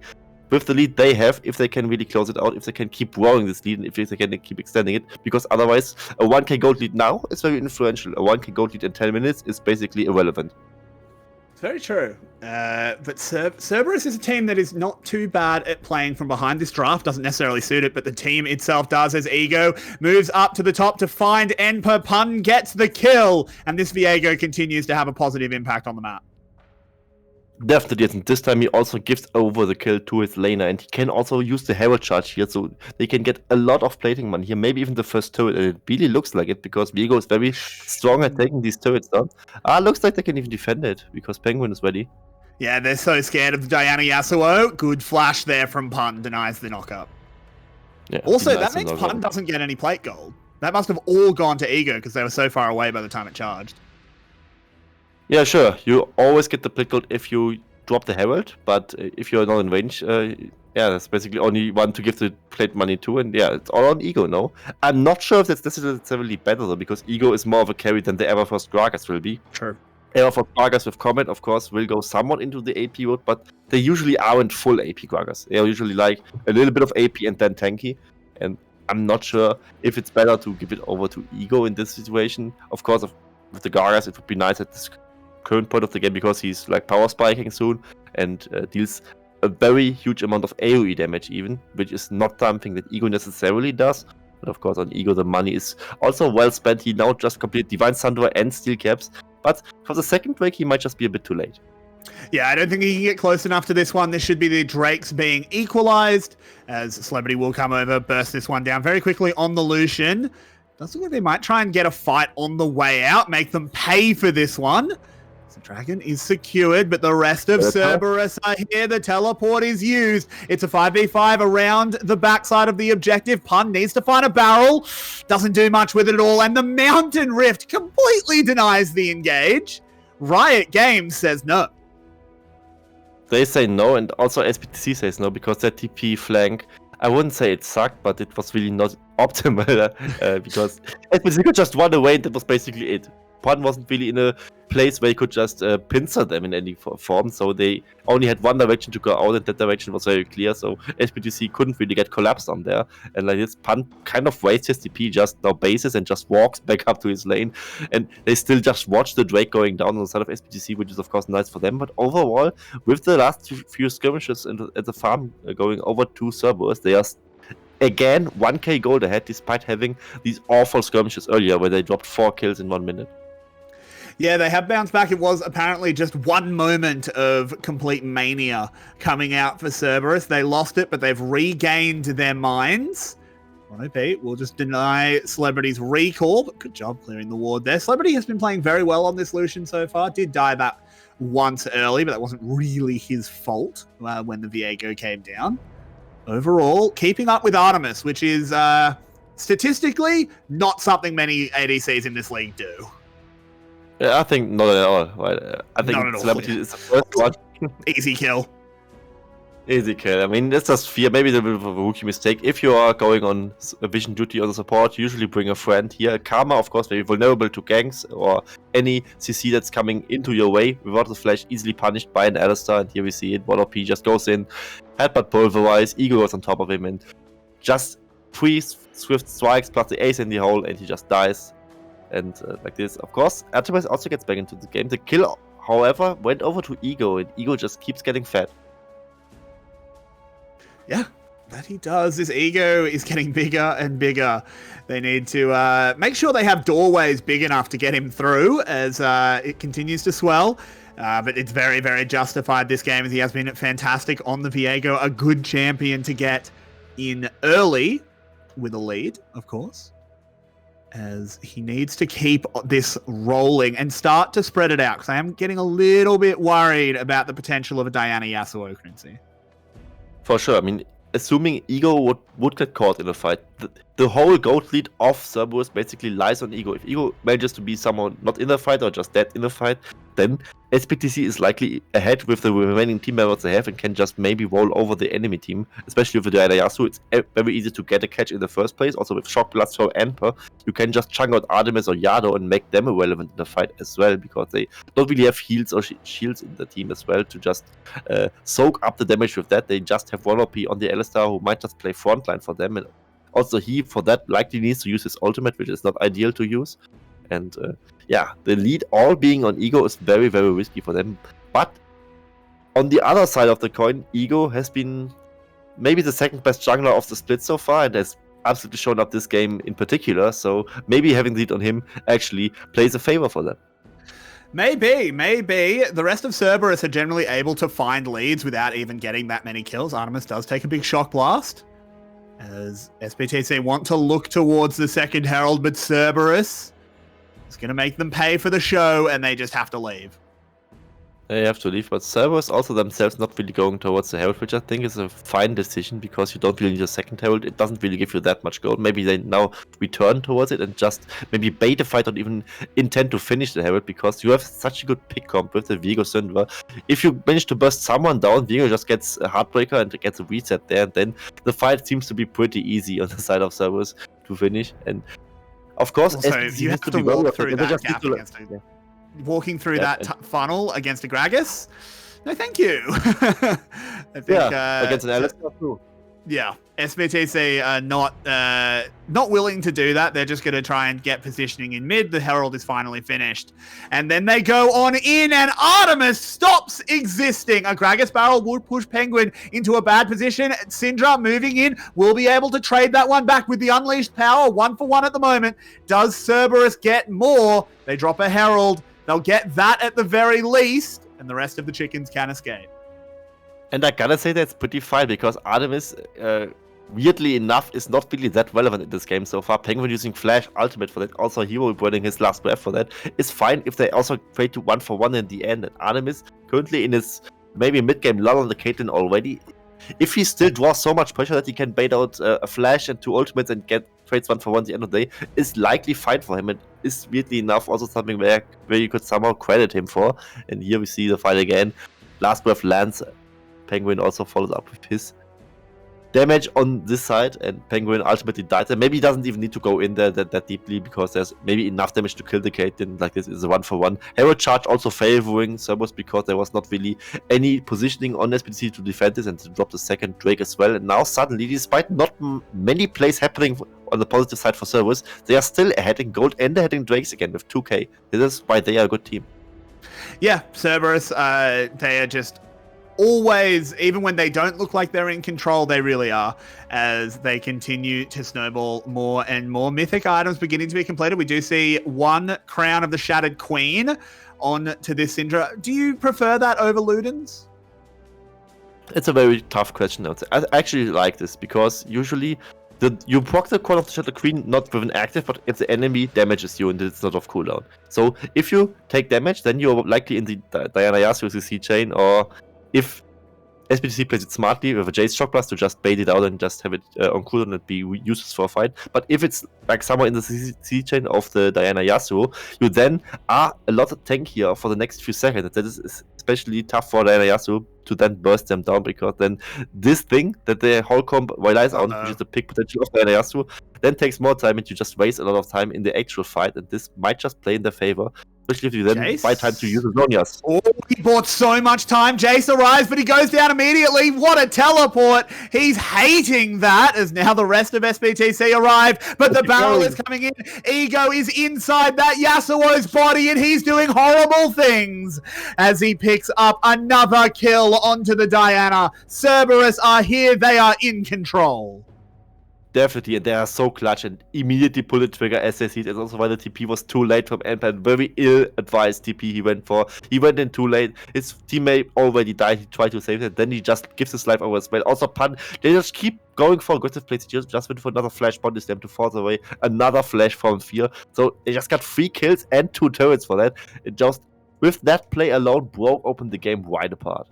with the lead they have, if they can really close it out, if they can keep growing this lead, and if they can keep extending it, because otherwise a 1k gold lead now is very influential. A 1k gold lead in 10 minutes is basically irrelevant. It's very true. But Cerberus is a team that is not too bad at playing from behind. This draft doesn't necessarily suit it, but the team itself does, as Ego moves up to the top to find 𝘁𝗃𝗃𝗃, gets the kill, and this Viego continues to have a positive impact on the map. Definitely, and this time he also gives over the kill to his laner, and he can also use the Herald charge here, so they can get a lot of plating money here, maybe even the first turret, and it really looks like it, because Viego is very strong at taking these turrets down. Looks like they can even defend it, because Penguin is ready. Yeah, they're so scared of 𝘀𝗎𝗎. Good flash there from Pun, denies the knockup. Yeah, Also, denies that the means knockup. Pun doesn't get any plate gold. That must have all gone to Ego because they were so far away by the time it charged. Yeah, sure. You always get the plate gold if you drop the Herald, but if you're not in range, yeah, that's basically only one to give the plate money to, and yeah, it's all on Ego now. I'm not sure if that's necessarily better though, because Ego is more of a carry than the Everforce Gragas will be. True. Everforce Gragas with Comet, of course, will go somewhat into the AP mode, but they usually aren't full AP Gragas. They are usually like a little bit of AP and then tanky, and I'm not sure if it's better to give it over to Ego in this situation. Of course, with the Gragas, it would be nice at this current point of the game because he's like power spiking soon and deals a very huge amount of AoE damage even, which is not something that Ego necessarily does. But of course on Ego the money is also well spent. He now just completed Divine Sunderer and Steel Caps, but for the second Drake he might just be a bit too late. Yeah, I don't think he can get close enough to this one. This should be the Drakes being equalized as 𝘀𝗶𝗶𝗹𝘀 will come over, burst this one down very quickly on the Lucian. Does look like they might try and get a fight on the way out, make them pay for this one. The dragon is secured, but the rest of Cerberus are here. The teleport is used. It's a 5v5 around the backside of the objective. Pun needs to find a barrel. Doesn't do much with it at all. And the Mountain Rift completely denies the engage. Riot Games says no. They say no, and also SPTC says no, because that TP flank, I wouldn't say it sucked, but it was really not optimal, because SPTC could just run away, and that was basically it. Pun wasn't really in a place where he could just pincer them in any form, so they only had one direction to go out, and that direction was very clear, so SPTC couldn't really get collapsed on there, and like this, Pun kind of wastes his TP, just now bases and just walks back up to his lane, and they still just watch the Drake going down on the side of SPTC, which is of course nice for them, but overall, with the last few skirmishes at the farm going over to Cerberus, they are again 1k gold ahead, despite having these awful skirmishes earlier, where they dropped 4 kills in 1 minute. Yeah, they have bounced back. It was apparently just one moment of complete mania coming out for Cerberus. They lost it, but they've regained their minds. OP will just deny 𝘀𝗶𝗶𝗹𝘀's recall, but good job clearing the ward there. 𝘀𝗶𝗶𝗹𝗀 has been playing very well on this Lucian so far. Did die that once early, but that wasn't really his fault when the Viego came down. Overall, keeping up with Artemis, which is statistically not something many ADCs in this league do. Yeah, I think not at all. Right? I think 𝘀𝗶𝗶𝗹𝗀 is the first one. Easy kill. Easy kill. I mean, that's just fear. Maybe a bit of a rookie mistake. If you are going on a vision duty on the support, usually bring a friend here. Karma, of course, very vulnerable to ganks or any CC that's coming into your way. Without the flash, easily punished by an 𝘚, and here we see it. OP just goes in, headbutt pulverize, Ego goes on top of him, and just 3 swift strikes plus the ace in the hole, and he just dies. And like this, of course, Artemis also gets back into the game. The kill, however, went over to Ego, and Ego just keeps getting fed. Yeah, that he does. This Ego is getting bigger and bigger. They need to make sure they have doorways big enough to get him through as it continues to swell. But it's very, very justified this game, as he has been fantastic on the Viego. A good champion to get in early with a lead, of course, as he needs to keep this rolling and start to spread it out, because I am getting a little bit worried about the potential of a 𝘀𝗎𝗎𝗎 currency. For sure. I mean, assuming Ego would get caught in a fight, the whole gold lead of Cerberus basically lies on Ego. If Ego manages to be someone not in the fight or just dead in the fight, then SPTC is likely ahead with the remaining team members they have and can just maybe roll over the enemy team, especially with the 𝘀𝗎𝗎𝗎. It's very easy to get a catch in the first place. Also with Shock Blast from Emperor, you can just chunk out Artemis or Yado and make them irrelevant in the fight as well, because they don't really have heals or shields in the team as well to just soak up the damage with that. They just have 1 OP on the 𝘚 who might just play frontline for them, and also he, for that, likely needs to use his ultimate, which is not ideal to use. And yeah, the lead all being on Ego is very, very risky for them. But on the other side of the coin, Ego has been maybe the second best jungler of the split so far, and has absolutely shown up this game in particular. So maybe having the lead on him actually plays a favor for them. Maybe. The rest of Cerberus are generally able to find leads without even getting that many kills. Artemis does take a big shock blast, as SPTC want to look towards the second Herald, but Cerberus is going to make them pay for the show, and they just have to leave. They have to leave, but Cerberus also themselves not really going towards the Herald, which I think is a fine decision because you don't really need a second Herald. It doesn't really give you that much gold. Maybe they now return towards it and just maybe bait the fight or even intend to finish the Herald because you have such a good pick comp with the Viego Syndra. If you manage to burst someone down, Viego just gets a Heartbreaker and gets a reset there, and then the fight seems to be pretty easy on the side of Cerberus to finish. And of course, Also, SPTC you has have to be walk through that just gap need to against walking through that funnel against a Gragas. No, thank you. I think, against an Alistar too. Yeah, SBTC are not willing to do that. They're just going to try and get positioning in mid. The Herald is finally finished. And then they go on in, and Artemis stops existing. A Gragas barrel would push Penguin into a bad position. Syndra moving in will be able to trade that one back with the unleashed power. 1-for-1 at the moment. Does Cerberus get more? They drop a Herald. They'll get that at the very least, and the rest of the chickens can escape. And I gotta say that's pretty fine because Artemis, weirdly enough, is not really that relevant in this game so far. Penguin using Flash Ultimate for that, also Hero burning his last breath for that, is fine if they also trade to 1-for-1 in the end. And Artemis, currently in his maybe mid-game lull on the Caitlyn already, if he still draws so much pressure that he can bait out a Flash and 2 ultimates and get trades 1-for-1 at the end of the day, is likely fine for him. It is weirdly enough also something where you could somehow credit him for. And here we see the fight again. Last breath lands. Penguin also follows up with his damage on this side, and Penguin ultimately dies. And maybe he doesn't even need to go in there that deeply because there's maybe enough damage to kill the Caitlyn. Like this is a 1-for-1. Herald charge also favoring Cerberus because there was not really any positioning on SPTC to defend this and to drop the second Drake as well. And now suddenly, despite not many plays happening on the positive side for Cerberus, they are still ahead in gold and ahead in Drakes again with 2k. This is why they are a good team. Yeah, Cerberus, they are just always, even when they don't look like they're in control, they really are, as they continue to snowball more and more mythic items beginning to be completed. We do see one Crown of the Shattered Queen on to this Syndra. Do you prefer that over Luden's? It's a very tough question, I would say. I actually like this because usually you proc the Crown of the Shattered Queen not with an active, but if the enemy damages you and it's not off cooldown. So if you take damage, then you're likely in the Diana Yasuo CC chain, or if SPTC plays it smartly with a Jace Shock Blast to just bait it out and just have it on cooldown and be useless for a fight. But if it's like somewhere in the CC chain of the Diana Yasuo, you then are a lot tankier for the next few seconds. That is especially tough for Diana Yasuo to then burst them down, because then this thing that the whole comp relies on, which is the pick potential of Diana Yasuo, then takes more time and you just waste a lot of time in the actual fight, and this might just play in their favor. Especially if you then buy time to use Zonias. Oh, he bought so much time. Jace arrives, but he goes down immediately. What a teleport. He's hating that, as now the rest of SPTC arrive. But the barrel is coming in. Ego is inside that Yasuo's body, and he's doing horrible things as he picks up another kill onto the Diana. Cerberus are here. They are in control. Definitely, and they are so clutch and immediately pull the trigger as they see it. And also why the TP was too late from Empan. Very ill-advised TP he went for. He went in too late. His teammate already died. He tried to save it. Then he just gives his life over as well. Also, Pan, they just keep going for aggressive plays. He just went for another flash body slam to force away another flash from Fear. So they just got 3 kills and 2 turrets for that. It just, with that play alone, broke open the game wide apart.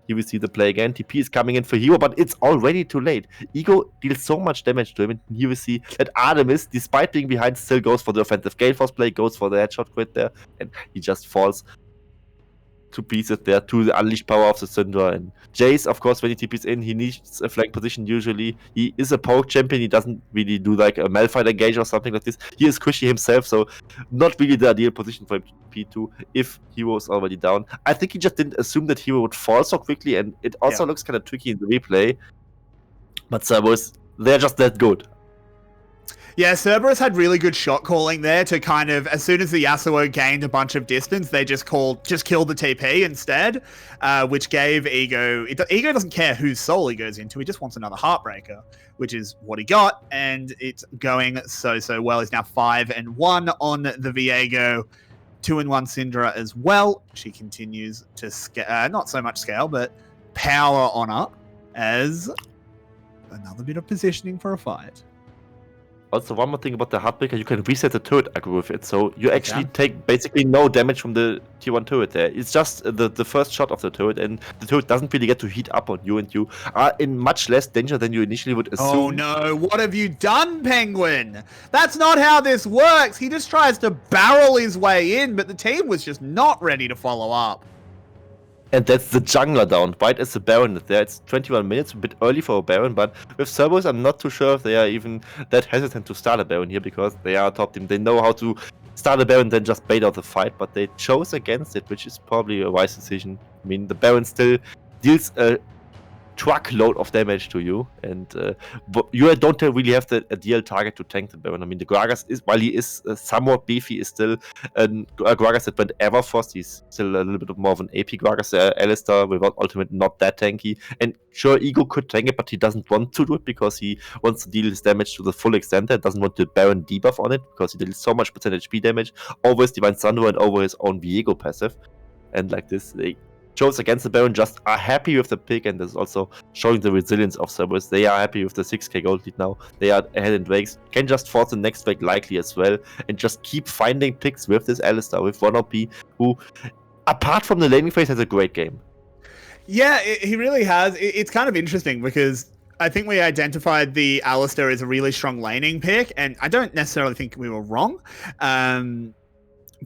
Here we see the play again. TP is coming in for Hero, but it's already too late. Ego deals so much damage to him. And here we see that Artemis, despite being behind, still goes for the offensive Gale Force play, goes for the headshot crit there, and he just falls to pieces there to the unleashed power of the Syndra. And Jace, of course, when he TPs in, he needs a flank position usually. He is a poke champion. He doesn't really do like a Malphite engage or something like this. He is 𝘀cie himself, so not really the ideal position for him to P2 if Hero is already down. I think he just didn't assume that Hero would fall so quickly, and it also looks kind of tricky in the replay. But Cerberus, they're just that good. Yeah, Cerberus had really good shot calling there to kind of, as soon as the Yasuo gained a bunch of distance, they just killed the TP instead, which gave Ego... Ego doesn't care whose soul he goes into, he just wants another Heartbreaker, which is what he got, and it's going so well. He's now 5-1 on the Viego, 2-1 Syndra as well. She continues to scale, not so much scale, but power on up as another bit of positioning for a fight. Also, one more thing about the Heartbreaker, you can reset the turret aggro with it, so you actually Yeah. take basically no damage from the tier 1 turret there. It's just the first shot of the turret, and the turret doesn't really get to heat up on you, and you are in much less danger than you initially would assume. Oh no, what have you done, Penguin? That's not how this works. He just tries to barrel his way in, but the team was just not ready to follow up. And that's the jungler down, right as the Baron is there. It's 21 minutes, a bit early for a Baron, but with Cerberus, I'm not too sure if they are even that hesitant to start a Baron here, because they are a top team. They know how to start a Baron, then just bait out the fight, but they chose against it, which is probably a wise decision. I mean, the Baron still deals a truckload of damage to you, and you don't really have the ideal target to tank the Baron. I mean, the Gragas is, while he is somewhat beefy, is still a Gragas that went Everfrost. He's still a little bit more of an AP Gragas. Alistar without ultimate, not that tanky. And sure, Ego could tank it, but he doesn't want to do it because he wants to deal his damage to the full extent and doesn't want the Baron debuff on it because he deals so much percentage HP damage over his Divine Thunder and over his own Viego passive. And like this, they chose against the Baron, just are happy with the pick, and this is also showing the resilience of Cerberus. They are happy with the 6k gold lead now. They are ahead in Drakes, can just force the next Drake likely as well, and just keep finding picks with this Alistar, with 1OP, who, apart from the laning phase, has a great game. Yeah, he really has. It's kind of interesting because I think we identified the Alistar as a really strong laning pick, and I don't necessarily think we were wrong.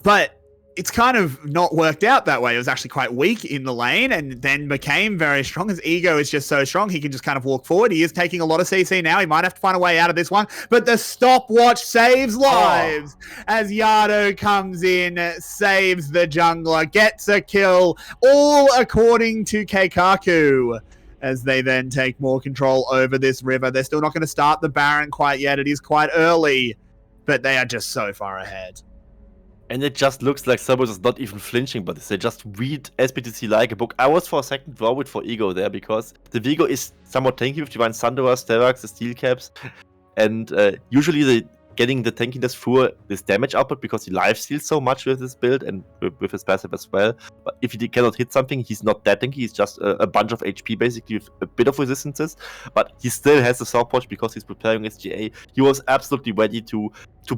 But it's kind of not worked out that way. It was actually quite weak in the lane and then became very strong. His ego is just so strong, he can just kind of walk forward. He is taking a lot of CC now. He might have to find a way out of this one, but the stopwatch saves lives as Yado comes in, saves the jungler, gets a kill, all according to Keikaku, as they then take more control over this river. They're still not going to start the Baron quite yet. It is quite early, but they are just so far ahead. And it just looks like Cerberus is not even flinching, but they just read SBTC like a book. I was for a second worried for Ego there, because the Viego is somewhat tanky with Divine Thunderer, Stellax, the Steel Caps, and usually getting the tankiness through this damage output, because he lifesteals so much with this build and with his passive as well. But if he cannot hit something, he's not that tanky. He's just a bunch of HP basically with a bit of resistances. But he still has the stopwatch because he's preparing his GA. He was absolutely ready to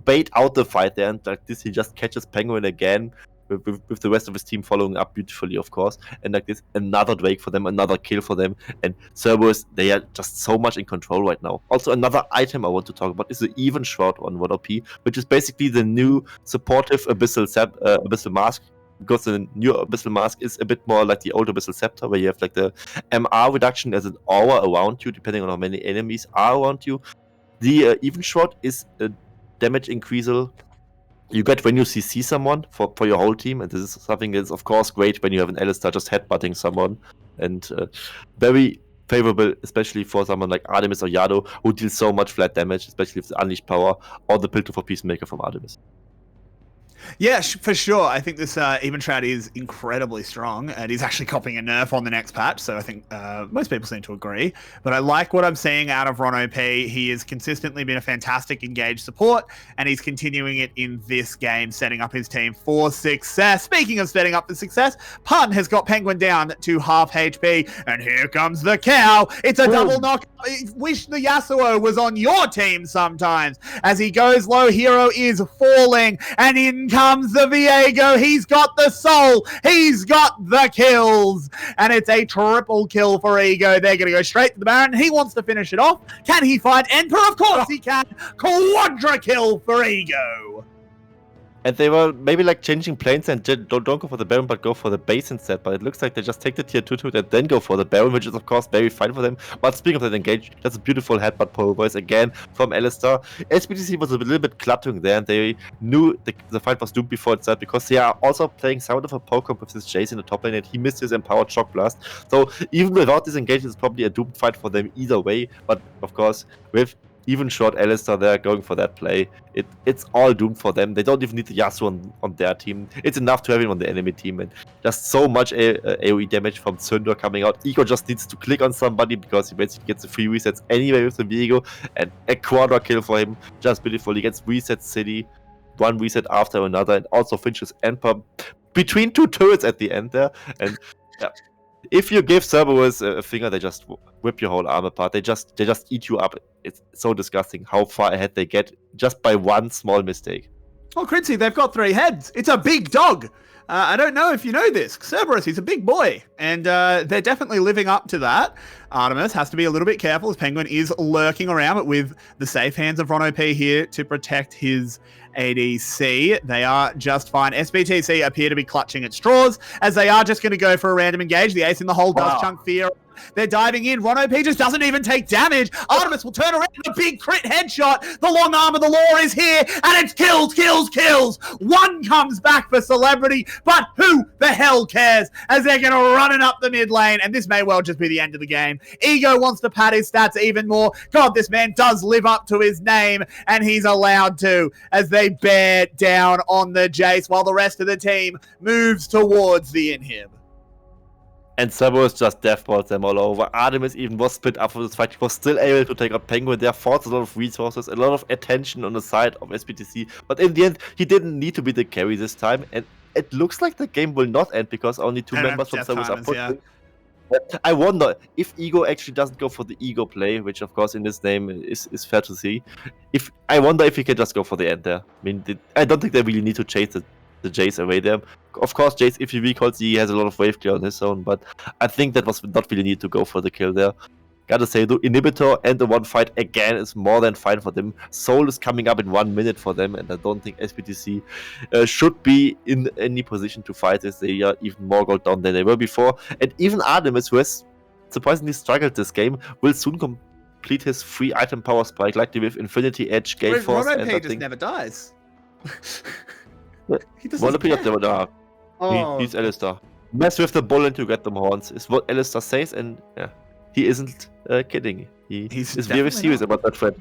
bait out the fight there, and like this, he just catches Penguin again. With the rest of his team following up beautifully, of course. And like this, another Drake for them, another kill for them. And Cerberus, they are just so much in control right now. Also, another item I want to talk about is the Even Shroud on 1OP, which is basically the new supportive Abyssal Mask. Because the new Abyssal Mask is a bit more like the old Abyssal Scepter, where you have like the MR reduction as an aura around you, depending on how many enemies are around you. The Even Shroud is a damage increaser you get when you CC someone for your whole team, and this is something that's of course great when you have an Alistar just headbutting someone, and very favorable, especially for someone like Artemis or Yado, who deals so much flat damage, especially with the Unleashed Power or the Piltover for Peacemaker from Artemis. Yeah, for sure. I think this Even Shroud is incredibly strong, and he's actually copying a nerf on the next patch, so I think most people seem to agree. But I like what I'm seeing out of 1OP. He has consistently been a fantastic engaged support, and he's continuing it in this game, setting up his team for success. Speaking of setting up for success, Pun has got Penguin down to half HP, and here comes the cow. It's a double knock. Wish the Yasuo was on your team sometimes. As he goes low, Hero is falling, and in comes the Viego. He's got the soul. He's got the kills. And it's a triple kill for Ego. They're going to go straight to the Baron. He wants to finish it off. Can he find Emperor? Of course he can. Quadra kill for Ego. And they were maybe like changing planes and don't go for the Baron, but go for the base instead. But it looks like they just take the tier 2 and then go for the Baron, which is of course very fine for them. But speaking of that engage, that's a beautiful headbutt pole voice again from Alistar. SBTC was a little bit cluttering there, and they knew the fight was doomed before it started, because they are also playing somewhat of a poke with this Jace in the top lane, and he missed his empowered shock blast. So even without this engage, it's probably a doomed fight for them either way. But of course, with Even short Alistar there going for that play, it's all doomed for them. They don't even need the Yasuo on their team. It's enough to have him on the enemy team, and just so much AoE damage from 𝘁𝗀 coming out. Ego just needs to click on somebody because he basically gets the free resets anyway with the Viego, and a quadra kill for him. Just beautiful. He gets reset city, one reset after another, and also finishes Emperor between two turrets at the end there. And yeah, If you give Cerberus a finger, they just rip your whole arm apart. They just eat you up. It's so disgusting how far ahead they get just by one small mistake. Oh, 𝘀𝗀cie, they've got 3 heads. It's a big dog. I don't know if you know this. Cerberus, he's a big boy, and they're definitely living up to that. Artemis has to be a little bit careful as Penguin is lurking around, but with the safe hands of 𝘁𝗶 here to protect his ADC, they are just fine. SBTC appear to be clutching at straws, as they are just going to go for a random engage. The ace in the hole does chunk fear. They're diving in. 𝘁𝗶 just doesn't even take damage. Artemis will turn around. A big crit headshot. The long arm of the law is here, and it's kills. One comes back for Celebrity, but who the hell cares? As they're going to run it up the mid lane, and this may well just be the end of the game. Ego wants to pad his stats even more. God, this man does live up to his name, and he's allowed to, as they bear down on the Jace, while the rest of the team moves towards the inhib. And Cerberus just deathballs them all over. Artemis even was split up for this fight. He was still able to take out Penguin. There forced a lot of resources, a lot of attention on the side of SBTC. But in the end, he didn't need to be the carry this time. And it looks like the game will not end because only 2 members from Cerberus are put in. I wonder if Ego actually doesn't go for the Ego play, which of course in this name is fair to see. I wonder if he can just go for the end there. I mean, I don't think they really need to chase the Jace away there. Of course, Jace, if he recalls, he has a lot of wave clear on his own, but I think that was not really need to go for the kill there. Gotta say, the Inhibitor and the one fight again is more than fine for them. Soul is coming up in 1 minute for them, and I don't think SBTC should be in any position to fight this. They are even more gold down than they were before. And even Artemis, who has surprisingly struggled this game, will soon complete his 3-item power spike, like with Infinity Edge, Gale Force, and I think never dies. He 𝘁𝗶 he's Alistar. Mess with the bull and you get them horns is what Alistar says, and yeah, he isn't kidding. He's very serious about that threat.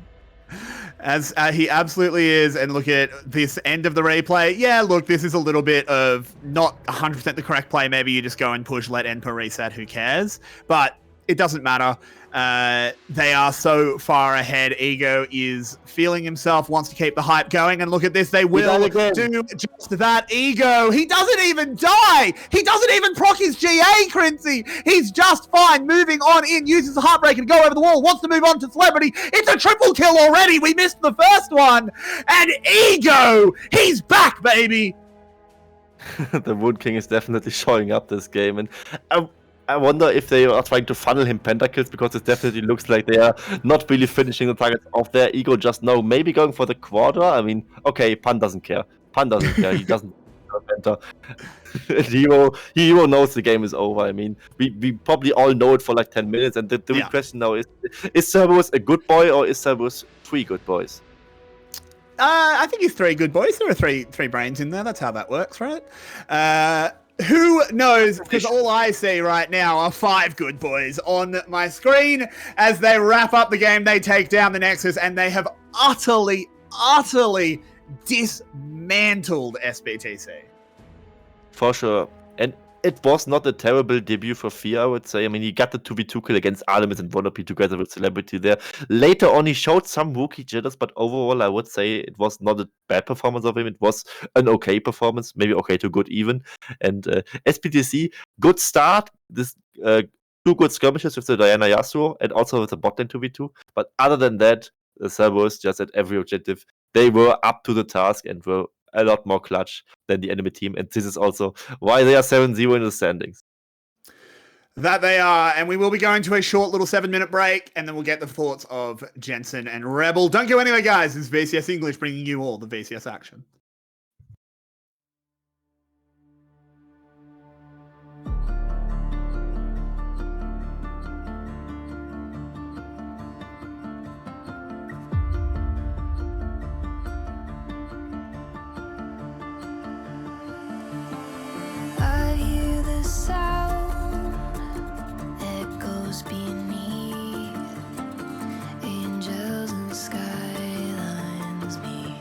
As he absolutely is, and look at this end of the replay. Yeah, look, this is a little bit of not 100% the correct play. Maybe you just go and push, let Enper reset, who cares? But it doesn't matter. They are so far ahead. Ego is feeling himself, wants to keep the hype going, and look at this, they will do just that. Ego, he doesn't even die. He doesn't even proc his GA, 𝘀𝗀cie. He's just fine, moving on in, uses the Heartbreaker to go over the wall, wants to move on to Celebrity. It's a triple kill already. We missed the first one, and Ego, he's back, baby. The Wood King is definitely showing up this game, and I wonder if they are trying to funnel him pentakills, because it definitely looks like they are not really finishing the targets of their Ego just now. Maybe going for the quarter. I mean, okay, Pan doesn't care. He doesn't penta. Hero knows the game is over. I mean, we probably all know it for like 10 minutes, and the real question now is Cerberus a good boy, or is Cerberus 3 good boys? I think he's 3 good boys. There are three brains in there. That's how that works, right? Who knows? Because all I see right now are 5 good boys on my screen. As they wrap up the game, they take down the Nexus, and they have utterly dismantled SBTC. For sure. And it was not a terrible debut for 𝘁, I would say. I mean, he got the 2v2 kill against Artemis and 𝘁𝗶 together with Celebrity there. Later on, he showed some rookie jitters, but overall, I would say it was not a bad performance of him. It was an okay performance, maybe okay to good even. And SBTC, good start. This 2 good skirmishes with the Diana Yasuo and also with the bot lane 2v2. But other than that, the Cerberus just at every objective, they were up to the task and were a lot more clutch than the enemy team, and this is also why they are 7-0 in the standings. That they are, and we will be going to a short little 7-minute break, and then we'll get the thoughts of Jensen and Rebel. Don't go anywhere, guys. This is VCS English bringing you all the VCS action. I hear the sound that goes beneath angels and skylines meet.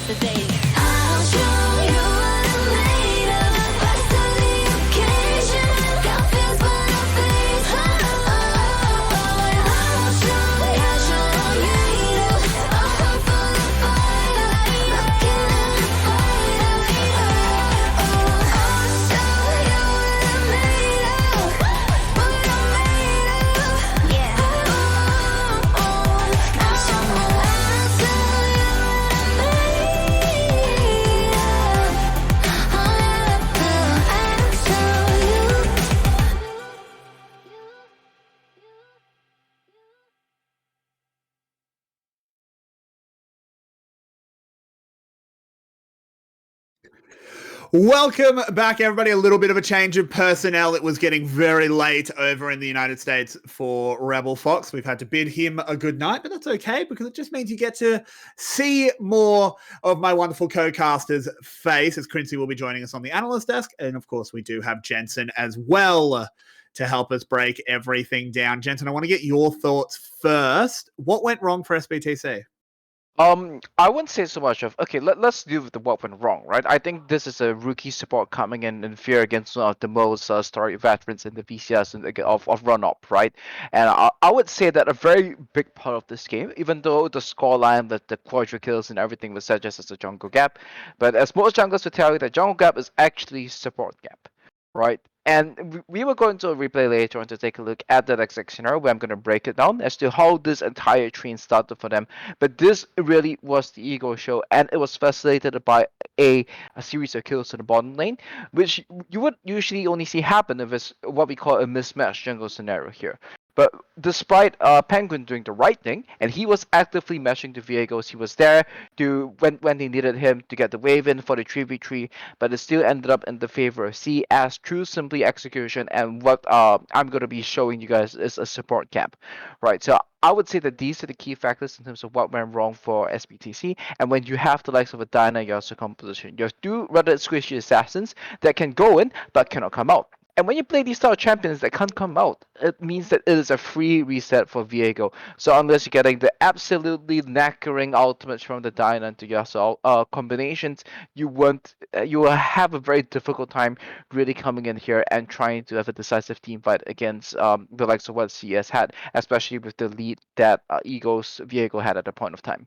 yesterday. I'll show you what I'm made of. Rise to the occasion. Got fears but no face. I'll show you what I'm made of. I'll come for the fight. Looking at the fight. I'll show you what I'm made of. What I'm made of. Yeah. I'll show you what I'm made of. Welcome back, everybody. A little bit of a change of personnel. It was getting very late over in the United States for Rebel Fox. We've had to bid him a good night, but that's okay because it just means you get to see more of my wonderful co-caster's face, as 𝘀cie will be joining us on the analyst desk. And of course, we do have Jensen as well to help us break everything down. Jensen, I want to get your thoughts first. What went wrong for SBTC? I wouldn't say so much of let's deal with the what went wrong, right? I think this is a rookie support coming in fear against one of the most storied veterans in the VCS and of run up, right? And I would say that a very big part of this game, even though the scoreline, the quadra kills and everything was suggest as a jungle gap, but as most junglers will tell you, that jungle gap is actually support gap, right? And we will go into a replay later on to take a look at that exact scenario where I'm going to break it down as to how this entire train started for them. But this really was the ego show, and it was facilitated by a series of kills in the bottom lane, which you would usually only see happen if it's what we call a mismatched jungle scenario here. But despite Penguin doing the right thing, and he was actively meshing the Viegos, he was there to when they needed him to get the wave in for the 3v3, but it still ended up in the favor of CS through simply execution, and what I'm going to be showing you guys is a support gap, right? So I would say that these are the key factors in terms of what went wrong for SBTC, and when you have the likes of a Dyna in your second position, you have two rather squishy assassins that can go in but cannot come out. And when you play these style champions that can't come out, it means that it is a free reset for Viego. So unless you're getting the absolutely knackering ultimates from the Dyna into Yasuo combinations, you will have a very difficult time really coming in here and trying to have a decisive team fight against the likes of what CES had, especially with the lead that Ego's Viego had at the point of time.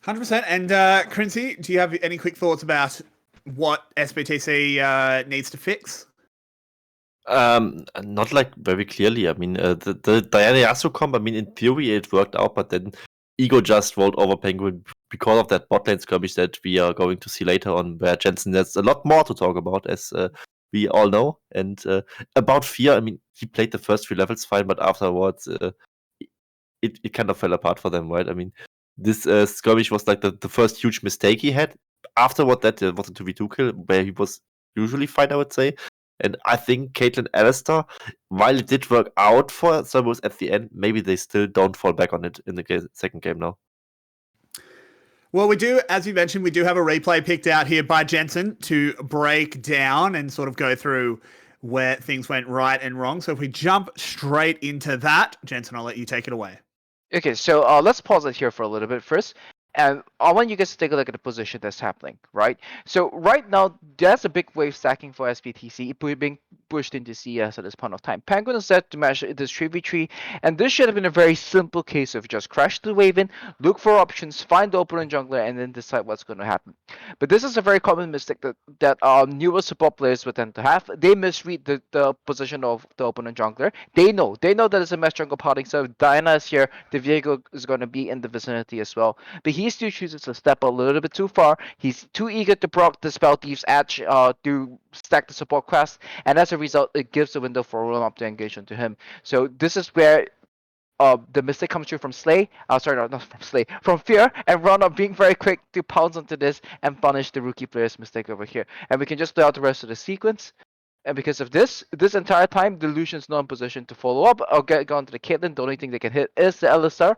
100%. And 𝘀cie, do you have any quick thoughts about what SBTC needs to fix? Not like very clearly. I mean, the Diana Yasuo comp, I mean, in theory it worked out, but then Ego just rolled over Penguin because of that bot lane skirmish that we are going to see later on, where Jensen has a lot more to talk about, as we all know. And about Fear, I mean, he played the first 3 levels fine, but afterwards it kind of fell apart for them, right? I mean, this skirmish was like the first huge mistake he had. Afterward, that was a 2v2 kill, where he was usually fine, I would say. And I think Caitlyn Alistar, while it did work out for Cerberus at the end, maybe they still don't fall back on it in the second game now. Well, we do, as you mentioned, we do have a replay picked out here by Jensen to break down and sort of go through where things went right and wrong. So if we jump straight into that, Jensen, I'll let you take it away. Okay, so let's pause it here for a little bit first. And I want you guys to take a look at the position that's happening, right? So right now, there's a big wave stacking for SBTC being pushed into CS at this point of time. Penguin is set to match this 3v3, and this should have been a very simple case of just crash the wave in, look for options, find the opponent jungler, and then decide what's going to happen. But this is a very common mistake that newer support players would tend to have. They misread the position of the opponent jungler. They know that it's a mesh jungle party, so if Diana is here, the Viego is going to be in the vicinity as well. But he still chooses to step a little bit too far. He's too eager to proc the Spell Thief's Edge to stack the support quest, and as a result, it gives a window for roll up to engage into him. So this is where the mistake comes through from Slay. Sorry, not from Slay, from Fear, and Run up being very quick to pounce onto this and punish the rookie player's mistake over here. And we can just play out the rest of the sequence. And because of this entire time, Delusion's not in position to follow up or get onto the Caitlyn. The only thing they can hit is the Alistar,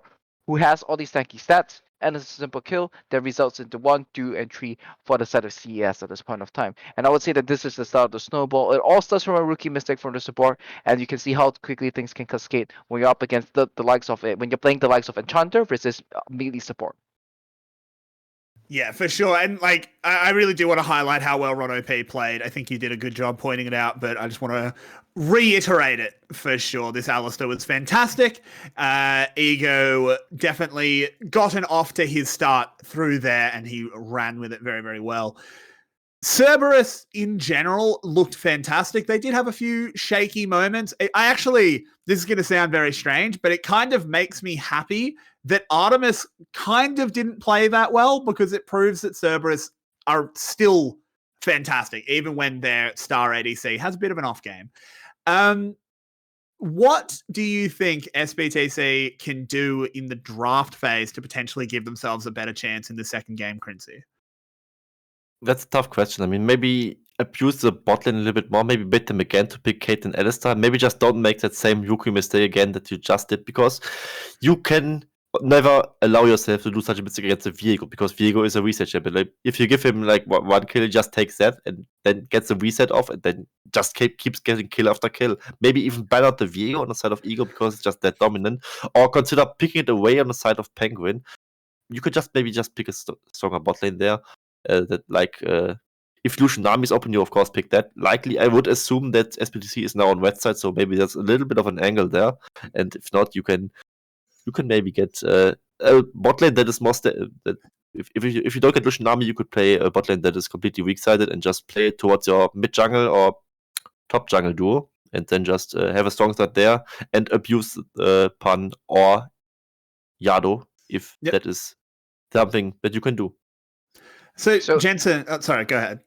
who has all these tanky stats, and it's a simple kill that results into 1, 2, and 3 for the side of CES at this point of time. And I would say that this is the start of the snowball. It all starts from a rookie mistake from the support, and you can see how quickly things can cascade when you're up against the likes of it, when you're playing the likes of Enchanter versus melee support. Yeah, for sure. And like, I really do want to highlight how well 𝘁𝗀 played. I think you did a good job pointing it out, but I just want to reiterate it for sure. This 𝘀𝗀ście was fantastic. 𝘀𝗀 definitely gotten off to his start through there, and he ran with it very, very well. Cerberus in general looked fantastic. They did have a few shaky moments. This is going to sound very strange, but it kind of makes me happy that 𝘁𝗀mise kind of didn't play that well, because it proves that Cerberus are still fantastic, even when their star ADC has a bit of an off game. What do you think 𝘀𝑠BTC can do in the draft phase to potentially give themselves a better chance in the second game, 𝘀cie? That's a tough question. I mean, maybe abuse the bot lane a little bit more, maybe bait them again to pick Caitlyn Alistar. Maybe just don't make that same rookie mistake again that you just did, because you can never allow yourself to do such a mistake against the 𝘀𝗀, because 𝘀𝗀 is a reset champion. Like, if you give him like one kill, he just takes that and then gets the reset off, and then just keeps getting kill after kill. Maybe even ban out the 𝘀𝗀 on the side of Eagle because it's just that dominant, or consider picking it away on the side of Penguin. You could just maybe pick a stronger bot lane there. If Lucian Nami is open, you of course pick that. Likely, I would assume that 𝘀𝑠BTC is now on red side, so maybe there's a little bit of an angle there. And if not, you can maybe get a bot lane that is more if you don't get Lucian Nami, you could play a bot lane that is completely weak sided and just play it towards your mid jungle or top jungle duo, and then just have a strong start there and abuse Pan or Yado if that is something that you can do. So Jensen, sorry, go ahead.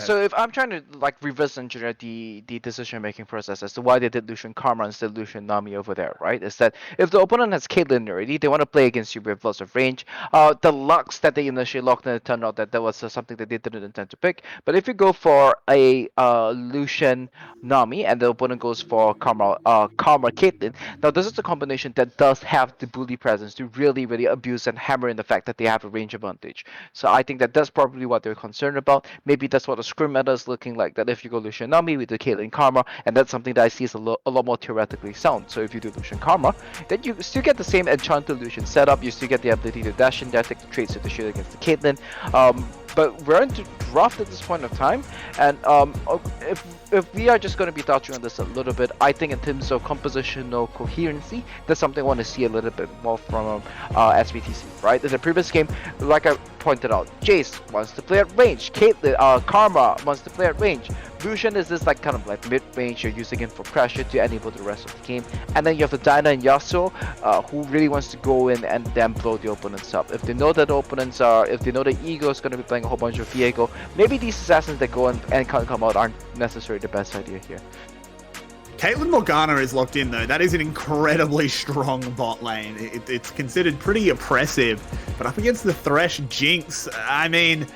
So if I'm trying to like reverse engineer the decision making process as to why they did Lucian Karma instead of Lucian Nami over there, right? Is that if the opponent has Caitlyn already, they want to play against you with lots of range. The Lux that they initially locked in, it turned out that was something that they didn't intend to pick. But if you go for a Lucian Nami and the opponent goes for Karma Caitlyn, now this is a combination that does have the bully presence to really, really abuse and hammer in the fact that they have a range advantage. So I think that's probably what they're concerned about. Maybe that's what the scrim meta is looking like, that if you go Lucian Nami with the Caitlyn Karma, and that's something that I see is a lot more theoretically sound. So if you do Lucian Karma, then you still get the same enchanted Lucian setup, you still get the ability to dash in there, take the traits to shoot against the Caitlyn. But we're into draft at this point of time, and if we are just going to be touching on this a little bit, I think in terms of compositional coherency, that's something I want to see a little bit more from 𝘀𝑠BTC, right? In the previous game, like I pointed out, Jace wants to play at range, Caitlyn, Karma wants to play at range, Lucian is this like kind of like mid-range, you're using it for pressure to enable the rest of the game, and then you have the Diana and Yasuo, who really wants to go in and then blow the opponents up. If they know that the opponents if they know that Eagle is going to be playing a whole bunch of 𝘀𝗀, maybe these assassins that go in and can't come out aren't necessarily the best idea here. Caitlyn Morgana is locked in though. That is an incredibly strong bot lane. It's considered pretty oppressive, but up against the Thresh Jinx, I mean,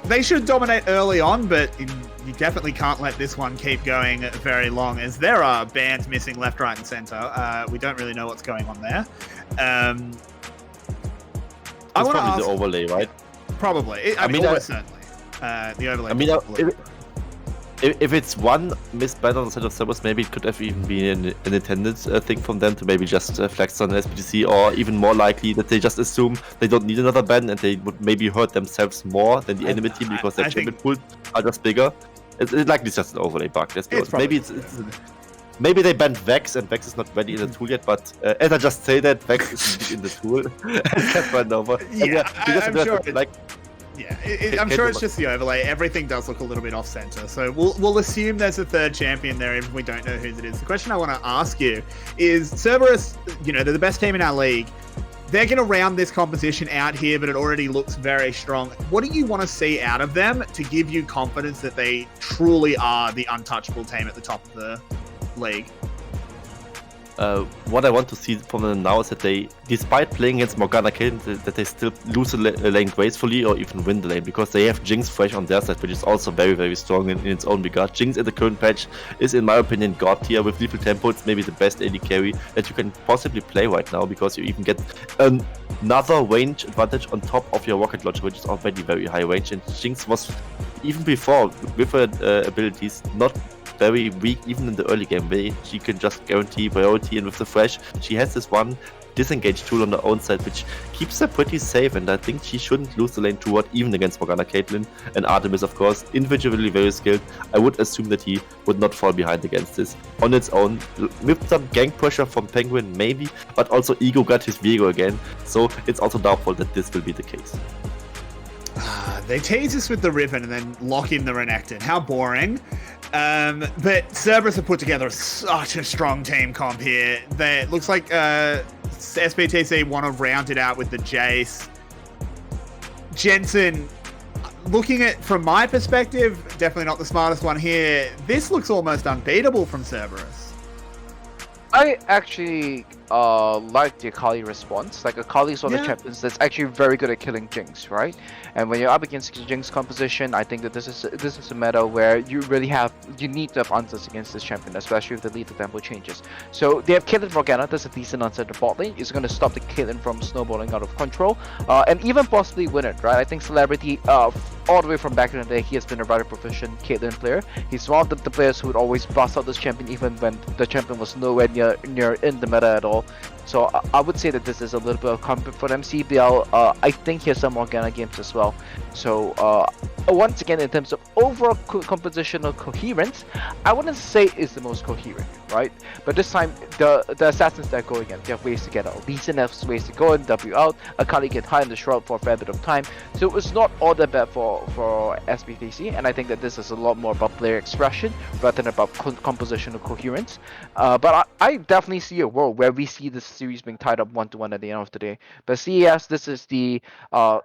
they should dominate early on, but you definitely can't let this one keep going very long, as there are bans missing left, right, and center. We don't really know what's going on there. That's probably the overlay, right? Probably. I mean, certainly. The overlay. I mean, if it's one missed ban on the side of Cerberus, maybe it could have even been an intended thing from them to maybe just flex on 𝘀𝑠BTC, or even more likely that they just assume they don't need another ban and they would maybe hurt themselves more than the enemy team because their champion pools are just bigger. It's likely just an overlay bug. Maybe they banned Vex and Vex is not ready in the tool yet, but as I just say that, Vex is in the tool and kept run over. I'm sure it's just the overlay. Everything does look a little bit off-center, so we'll assume there's a third champion there, even if we don't know who it is. The question I want to ask you is, Cerberus, they're the best team in our league. They're going to round this composition out here, but it already looks very strong. What do you want to see out of them to give you confidence that they truly are the untouchable team at the top of the league? What I want to see from them now is that they, despite playing against Morgana Caitlyn, that they still lose the lane gracefully or even win the lane, because they have Jinx fresh on their side, which is also very, very strong in its own regard. Jinx in the current patch is, in my opinion, god tier. With lethal tempo, it's maybe the best AD carry that you can possibly play right now, because you even get another range advantage on top of your rocket launcher, which is already very high range. And Jinx was, even before, with her abilities, not very weak even in the early game, where she can just guarantee priority, and with the Thresh she has this one disengage tool on the own side, which keeps her pretty safe, and I think she shouldn't lose the lane toward even against Morgana Caitlyn. And Artemis, of course, individually very skilled. I would assume that he would not fall behind against this on its own. With some gank pressure from Penguin, maybe, but also Ego got his Viego again, so it's also doubtful that this will be the case. They tease us with the Riven and then lock in the Renekton. How boring. But Cerberus have put together such a strong team comp here. It looks like SBTC want to round it out with the Jace. Jensen, looking at from my perspective, definitely not the smartest one here. This looks almost unbeatable from Cerberus. I actually like the 𝘁𝗏𝗆 response. Like 𝘁𝗏𝗆 is one of the champions that's actually very good at killing Jinx, right? And when you're up against Jinx composition, I think that this is a meta where you need to have answers against this champion, especially if the lead tempo changes. So they have Caitlyn Morgana, that's a decent answer to bot lane. It's going to stop the Caitlyn from snowballing out of control, and even possibly win it, right? I think Celebrity, all the way from back in the day, he has been a rather proficient Caitlyn player. He's one of the players who would always bust out this champion even when the champion was nowhere near in the meta at all. So I would say that this is a little bit of comfort for them. CBL, I think he has some Morgana games as well. So once again, in terms of overall compositional coherence, I wouldn't say it's the most coherent, right? But this time, the assassins that go again, they have ways to get out. Lee Sin has ways to go and W out. 𝘁𝗏𝗆 get high in the shroud for a fair bit of time. So it's not all that bad for SBTC, and I think that this is a lot more about player expression rather than about compositional coherence. But I definitely see a world where we see this series being tied up 1-1 at the end of the day. But CES, this is the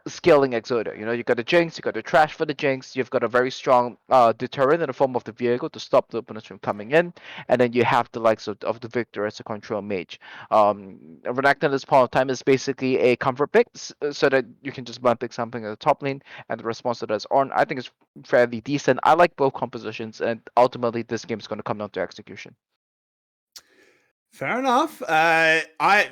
scaling exerter. You know, you got the Jinx, you got the trash for the Jinx, you've got a very strong deterrent in the form of the Viego to stop the opponents from coming in, and then you have the likes of the Victor as a control mage. Renekton at this point of time is basically a comfort pick, so that you can just blunt pick something at the top lane, and the response to that is on. I think it's fairly decent. I like both compositions, and ultimately this game is going to come down to execution. Fair enough.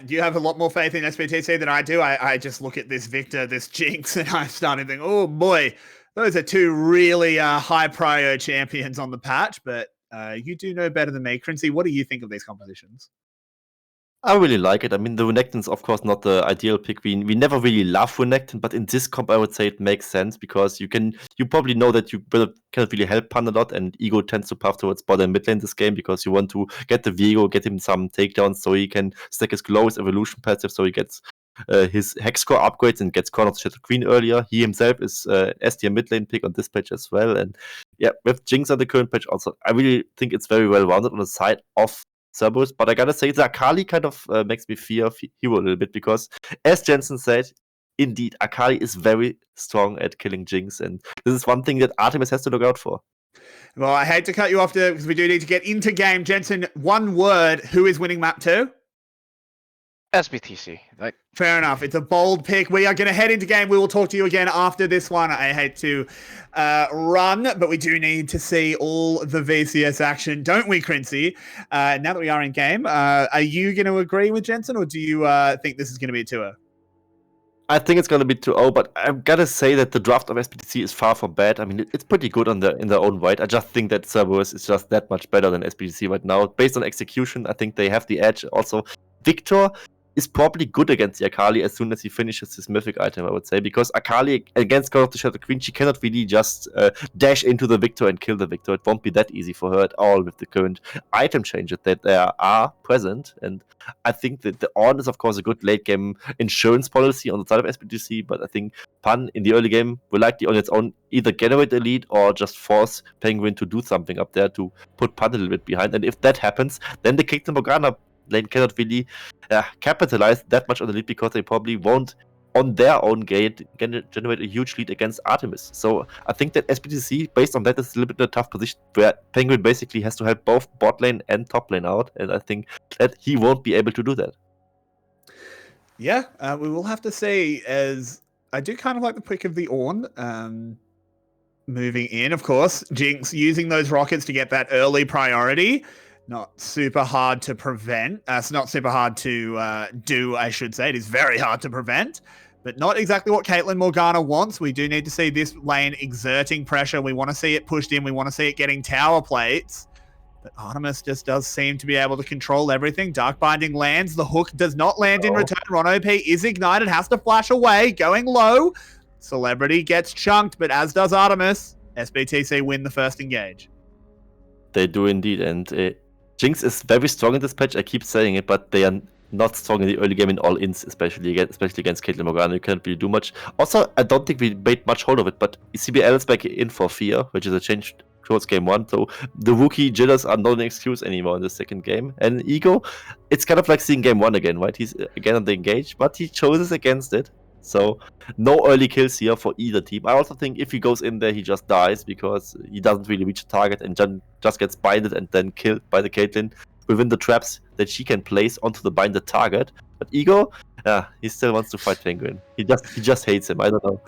You have a lot more faith in SBTC than I do. I just look at this Victor, this Jinx, and I started thinking, oh boy, those are two really high prio champions on the patch. But you do know better than me. 𝘀cie, what do you think of these compositions? I really like it. I mean, the Renekton's of course not the ideal pick. We never really love Renekton, but in this comp, I would say it makes sense because you probably know that you cannot really help Pan a lot, and Ego tends to path towards bot and mid lane this game because you want to get the Viego, get him some takedowns so he can stack his glow's evolution passive, so he gets his hex score upgrades and gets Corner of the Shattered Queen earlier. He himself is S tier mid lane pick on this patch as well, and yeah, with Jinx on the current patch also, I really think it's very well rounded on the side of Cerberus, but I gotta say, the 𝘁𝗏𝗆 kind of makes me fear Hero a little bit because, as Jensen said, indeed, 𝘁𝗁𝗆 is very strong at killing Jinx, and this is one thing that Artemis has to look out for. Well, I hate to cut you off there because we do need to get into game. Jensen, one word, who is winning map 2? SBTC. Fair enough. It's a bold pick. We are going to head into game. We will talk to you again after this one. I hate to run, but we do need to see all the VCS action, don't we, 𝘀cie? Now that we are in game, are you going to agree with Jensen, or do you think this is going to be a 2-0? I think it's going to be 2-0, but I've got to say that the draft of SBTC is far from bad. I mean, it's pretty good in their own right. I just think that Cerberus is just that much better than SBTC right now. Based on execution, I think they have the edge. Also, Victor is probably good against the 𝘁𝗆𝗆 as soon as he finishes his mythic item, I would say, because 𝘁𝗁𝗆 against Corner of the Shattered Queen, she cannot really just dash into the Victor and kill the Victor. It won't be that easy for her at all with the current item changes that there are present, and I think that the Ornn is, of course, a good late-game insurance policy on the side of SBTC, but I think Pan in the early game will likely on its own either generate a lead or just force Penguin to do something up there to put Pan a little bit behind, and if that happens, then the Caitlyn Morgana lane cannot really capitalize that much on the lead because they probably won't, on their own gate, generate a huge lead against Artemis. So I think that SBTC, based on that, is a little bit in a tough position where Penguin basically has to help both bot lane and top lane out, and I think that he won't be able to do that. Yeah, we will have to see, as I do kind of like the pick of the Ornn. Moving in, of course, Jinx using those rockets to get that early priority. Not super hard to prevent. It's not super hard to do, I should say. It is very hard to prevent, but not exactly what Caitlyn Morgana wants. We do need to see this lane exerting pressure. We want to see it pushed in. We want to see it getting tower plates. But Artemis just does seem to be able to control everything. Dark Binding lands. The hook does not land in return. 𝘁𝗋𝗶 is ignited, has to flash away, going low. 𝘀elebrity gets chunked, but as does Artemis. SBTC win the first engage. They do indeed, and Jinx is very strong in this patch. I keep saying it, but they are not strong in the early game in all ins, especially against 𝘁𝗰𝗵𝗀𝗀. You can't really do much. Also, I don't think we made much hold of it, but CBL is back in for Fear, which is a change towards game 1. So the rookie jitters are not an excuse anymore in the second game. And Ego, it's kind of like seeing game 1 again, right? He's again on the engage, but he chooses against it. So no early kills here for either team. I also think if he goes in there, he just dies because he doesn't really reach a target and just gets binded and then killed by the Caitlyn within the traps that she can place onto the binded target. But Ego, he still wants to fight Penguin. He just hates him. I don't know.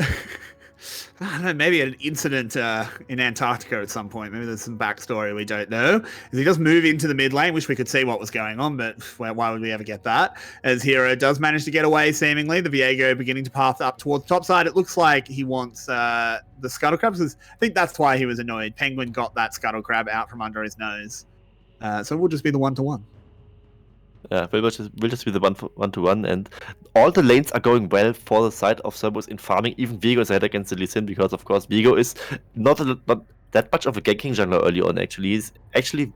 I don't know, maybe an incident in Antarctica at some point. Maybe there's some backstory we don't know. As he does move into the mid lane, wish we could see what was going on, but why would we ever get that? As Hero does manage to get away, seemingly. The Viego beginning to path up towards top side. It looks like he wants the Scuttlecrab, because I think that's why he was annoyed. Penguin got that Scuttlecrab out from under his nose. So we'll just be the 1-to-1. Yeah, we'll just be the 1-to-1, and all the lanes are going well for the side of Cerberus in farming. Even Viego is ahead against the Lee Sin because, of course, Viego is not that much of a ganking jungler early on, actually. He's actually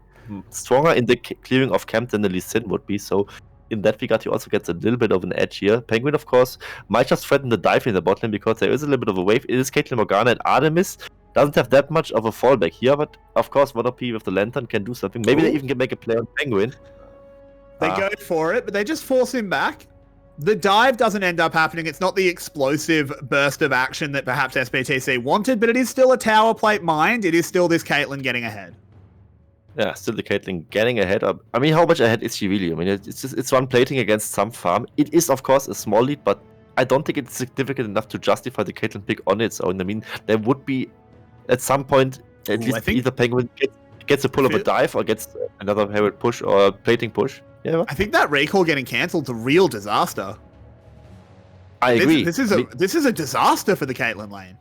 stronger in the clearing of camp than the Lee Sin would be, so in that regard, he also gets a little bit of an edge here. Penguin, of course, might just threaten the dive in the bot lane because there is a little bit of a wave. It is 𝘁𝗵𝗵𝗀𝗀, and Artemis doesn't have that much of a fallback here, but of course, 𝘁𝗀𝗶 with the Lantern can do something. Maybe they even can make a play on Penguin. They go for it, but they just force him back. The dive doesn't end up happening. It's not the explosive burst of action that perhaps SBTC wanted, but it is still a tower plate mind. It is still this Caitlyn getting ahead. Yeah, still the Caitlyn getting ahead. I mean, how much ahead is she really? I mean, it's one plating against some farm. It is, of course, a small lead, but I don't think it's significant enough to justify the Caitlyn pick on its own. I mean, there would be, at some point, at least either Penguin gets a pull of a dive or gets another Herald push or a plating push. Yeah, I think that recall getting cancelled is a real disaster. I agree. This is a disaster for the Caitlyn lane.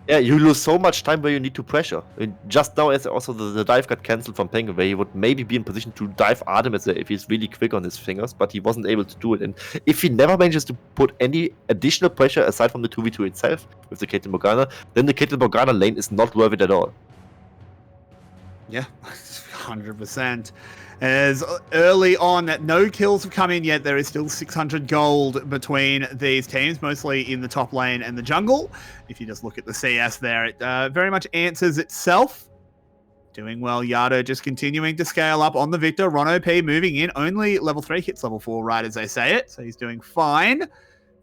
Yeah, you lose so much time where you need to pressure. And just now, as also the dive got cancelled from Penguin, where he would maybe be in position to dive Artemis if he's really quick on his fingers, but he wasn't able to do it. And if he never manages to put any additional pressure aside from the 2v2 itself with the 𝘁𝗵𝗵𝗀𝗀, then the 𝘁𝗵𝗵𝗀𝗀 lane is not worth it at all. Yeah, 100%. As early on, no kills have come in yet. There is still 600 gold between these teams, mostly in the top lane and the jungle. If you just look at the CS there, it very much answers itself. Doing well, 𝘀𝗀 just continuing to scale up on the Victor. 𝘁𝗀𝗶 moving in, only level 3 hits level 4, right as they say it. So he's doing fine.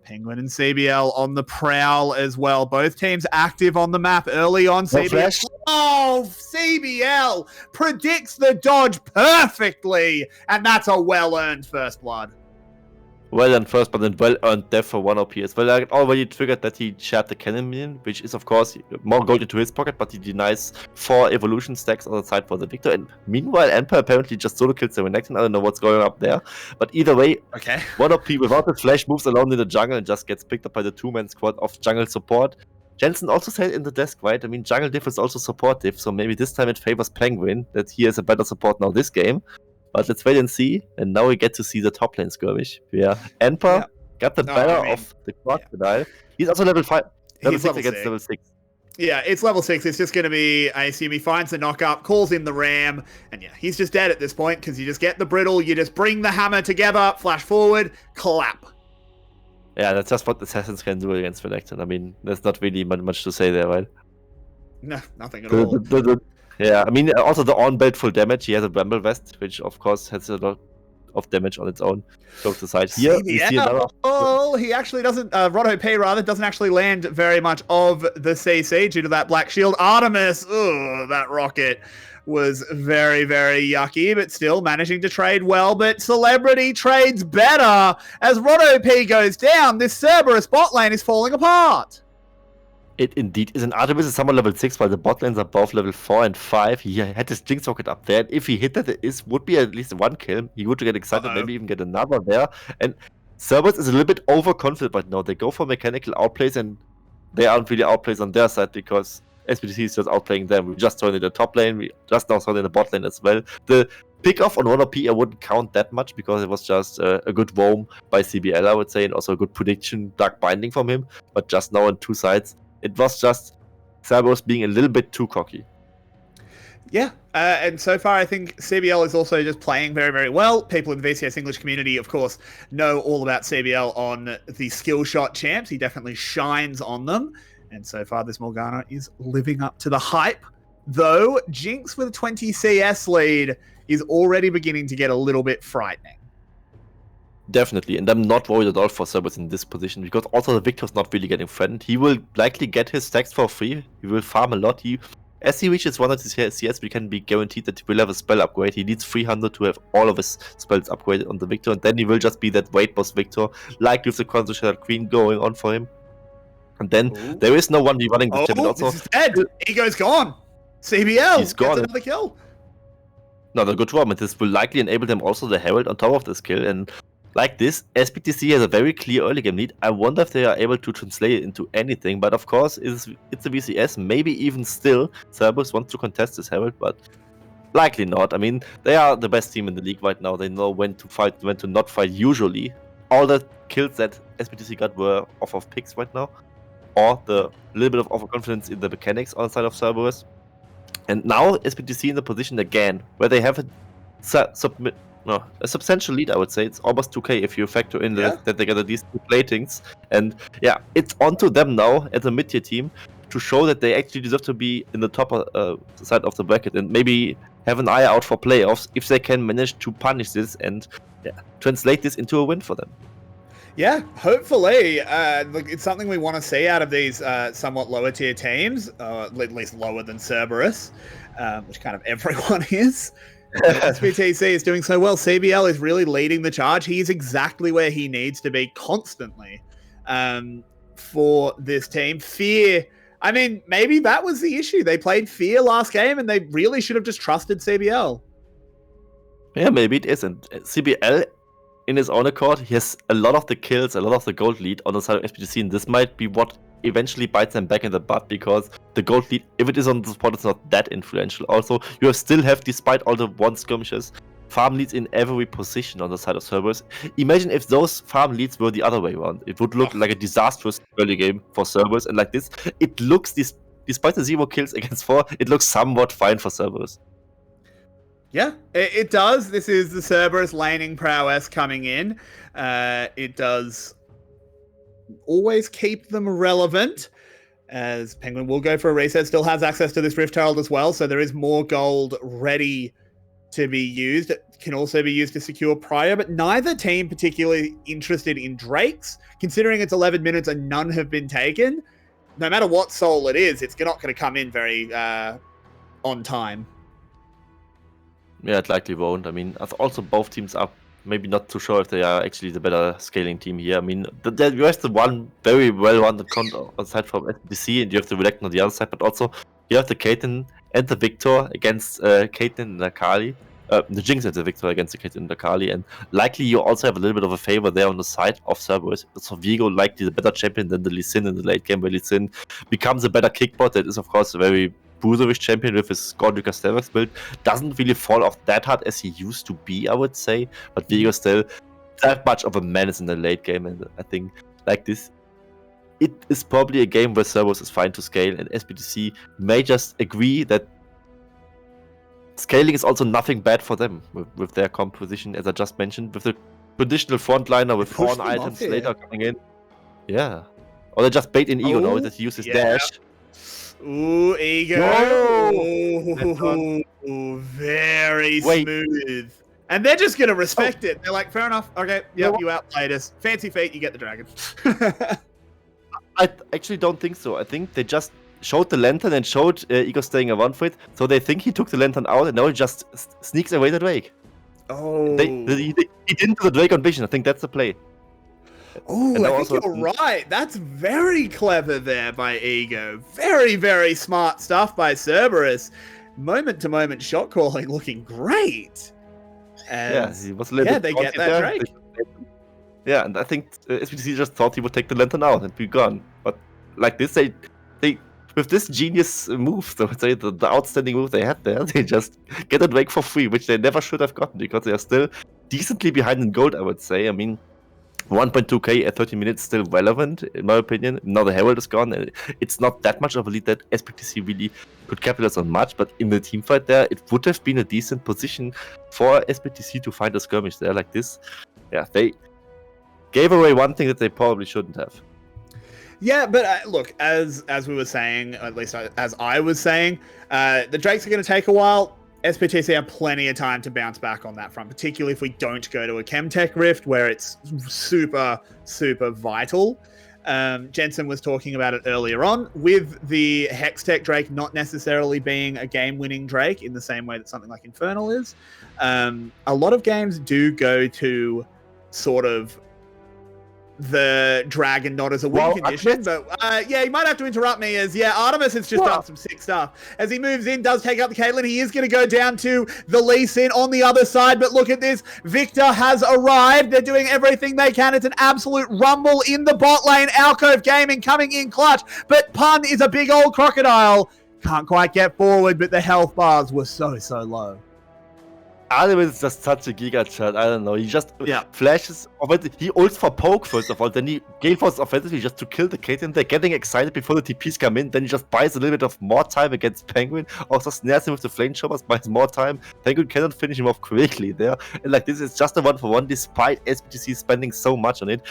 Penguin and CBL on the prowl as well. Both teams active on the map early on. CBL. Oh, CBL predicts the dodge perfectly. And that's a well-earned first blood. Well-earned first, but then well-earned death for 1 OP as well. I already triggered that he shared the cannon minion, which is, of course, more gold into his pocket, but he denies 4 evolution stacks on the side for the Victor. And meanwhile, Emperor apparently just solo kills the Renekton. I don't know what's going up there. But either way, 1 OP without the flash moves alone in the jungle and just gets picked up by the 2-man squad of jungle support. Jensen also said in the desk, right? I mean, jungle diff is also supportive, so maybe this time it favors Penguin, that he has a better support now this game. But let's wait and see. And now we get to see the top lane skirmish. Yeah, Emperor got the better of the crocodile. He's also level 5. Level 6 against level 6. Yeah, it's level 6. It's just going to be, I assume he finds the knock-up, calls in the ram, and yeah, he's just dead at this point because you just get the brittle, you just bring the hammer together, flash forward, clap. Yeah, that's just what assassins can do against Renekton. I mean, there's not really much to say there, right? No, nothing at all. Yeah, I mean, also the on-build full damage. He has a Bramble Vest, which of course has a lot of damage on its own. Go to the side here. We see another... Oh, he actually doesn't. 𝘁𝗀𝗶 rather doesn't actually land very much of the CC due to that black shield. Artemis, that rocket was very, very yucky, but still managing to trade well. But 𝘀elebrity trades better as 𝘁𝗀𝗶 goes down. This Cerberus bot lane is falling apart. It indeed is. An Artemis is somewhere level 6, while the bot lanes are both level 4 and 5. He had his Jinx rocket up there. And if he hit that, it would be at least 1 kill. He would get excited, maybe even get another there. And Cerberus is a little bit overconfident right now. They go for mechanical outplays, and they aren't really outplays on their side because SPTC is just outplaying them. We just saw it in the top lane, we just now saw it in the bot lane as well. The pick off on 1OP I wouldn't count that much because it was just a good roam by CBL, I would say, and also a good prediction, dark binding from him. But just now on two sides, it was just Cerberus being a little bit too cocky. Yeah, and so far I think CBL is also just playing very, very well. People in the VCS English community, of course, know all about CBL on the skill shot champs. He definitely shines on them. And so far this Morgana is living up to the hype. Though Jinx with a 20 CS lead is already beginning to get a little bit frightening. Definitely, and I'm not worried at all for Cerberus in this position because also the Victor's not really getting threatened. He will likely get his stacks for free. He will farm a lot. As he reaches 100 CS, we can be guaranteed that he will have a spell upgrade. He needs 300 to have all of his spells upgraded on the Victor, and then he will just be that weight boss Victor, like with the Constitutional Queen going on for him. And then there is no one running the champion also. This is dead. Ego's gone. CBL He's gone. Gets another kill. Not a good roam, and this will likely enable them also the Herald on top of this kill. And like this, SPTC has a very clear early game lead. I wonder if they are able to translate it into anything, but of course, it's a VCS. Maybe even still, Cerberus wants to contest this Herald, but likely not. I mean, they are the best team in the league right now. They know when to fight, when to not fight usually. All the kills that SPTC got were off of picks right now, or the little bit of overconfidence in the mechanics on the side of Cerberus. And now SPTC in the position again, where they have a substantial lead, I would say. It's almost 2k if you factor in that they get these two platings. And yeah, it's onto them now as a mid-tier team to show that they actually deserve to be in the top side of the bracket and maybe have an eye out for playoffs if they can manage to punish this and translate this into a win for them. Yeah, hopefully. Look, it's something we want to see out of these somewhat lower tier teams, at least lower than Cerberus, which kind of everyone is. SPTC is doing so well. CBL is really leading the charge. He is exactly where he needs to be constantly for this team. Fear, I mean, maybe that was the issue. They played Fear last game and they really should have just trusted CBL. Yeah, maybe it isn't. CBL, in his own accord, he has a lot of the kills, a lot of the gold lead on the side of SPTC, and this might be what eventually bites them back in the butt because the gold lead, if it is on the spot, it's not that influential. Also, you still have, despite all the one skirmishes, farm leads in every position on the side of Cerberus. Imagine if those farm leads were the other way around. It would look like a disastrous early game for Cerberus, and like this, it looks, despite the 0 kills against 4, it looks somewhat fine for Cerberus. Yeah, it does. This is the Cerberus laning prowess coming in. It does always keep them relevant, as Penguin will go for a reset, still has access to this Rift Herald as well, so there is more gold ready to be used. It can also be used to secure Prior, but neither team particularly interested in Drakes, considering it's 11 minutes and none have been taken. No matter what soul it is, it's not going to come in very on time. Yeah, it likely won't. I mean, also both teams are maybe not too sure if they are actually the better scaling team here. I mean, you have the one very well-rounded side from SPTC, and you have the Relecton on the other side, but also you have the Caitlyn and the Victor against Caitlyn and 𝘀cie. The Jinx and the Victor against the Caitlyn and 𝘀cie, and likely you also have a little bit of a favor there on the side of Cerberus. So Viego likely the better champion than the Lee Sin in the late game, where Lee Sin becomes a better kickbot. That is, of course, a very Bo3 champion with his 𝘀cie𝗰𝗶𝗹𝗀 build. Doesn't really fall off that hard as he used to be, I would say. But Viego still that much of a menace in the late game, and I think like this, it is probably a game where Cerberus is fine to scale, and SPTC may just agree that scaling is also nothing bad for them with their composition, as I just mentioned, with the traditional frontliner with horn items later coming in. Yeah. Or they just bait in Ego now that he uses dash. Ooh, Ego. Ooh, very smooth. And they're just going to respect it. They're like, fair enough. Okay, yep, you outplayed us. Fancy feet, you get the dragon. I actually don't think so. I think they just showed the lantern and showed Ego staying around for it. So they think he took the lantern out and now he just sneaks away the Drake. Oh. He didn't do the Drake on Vision. I think that's the play. Oh, I think you're right. That's very clever there by Ego. Very, very smart stuff by Cerberus. Moment-to-moment shot calling looking great. Yeah, he was a little bit they get that Drake. Yeah, and I think SPTC just thought he would take the lantern out and be gone. But like this, they with this genius move, so say the outstanding move they had there, they just get a Drake for free, which they never should have gotten because they are still decently behind in gold, I would say. I mean, 1.2k at 30 minutes still relevant, in my opinion. Now the Herald is gone, and it's not that much of a lead that SBTC really could capitalize on much, but in the team fight there, it would have been a decent position for SBTC to find a skirmish there like this. Yeah, they gave away one thing that they probably shouldn't have. Yeah, but look, as we were saying, at least as I was saying, the Drakes are going to take a while. SPTC have plenty of time to bounce back on that front, particularly if we don't go to a Chemtech Rift where it's super, super vital. Jensen was talking about it earlier on, with the Hextech Drake not necessarily being a game-winning Drake in the same way that something like Infernal is. A lot of games do go to sort of the dragon not as a win condition, but yeah, you might have to interrupt me as Artemis has just done some sick stuff. As he moves in, does take out the Caitlyn. He is going to go down to the Lee Sin on the other side, but look at this. Victor has arrived. They're doing everything they can. It's an absolute rumble in the bot lane. Alcove Gaming coming in clutch, but Pun is a big old crocodile. Can't quite get forward, but the health bars were so low. Artemis is just such a giga chat. I don't know. He just flashes. He ults for poke first of all. Then he gale force offensively just to kill the Caitlyn. They're getting excited before the TPs come in. Then he just buys a little bit of more time against Penguin. Also snares him with the flame choppers, buys more time. Penguin cannot finish him off quickly there. And like this is just a 1-for-1 despite SBTC spending so much on it.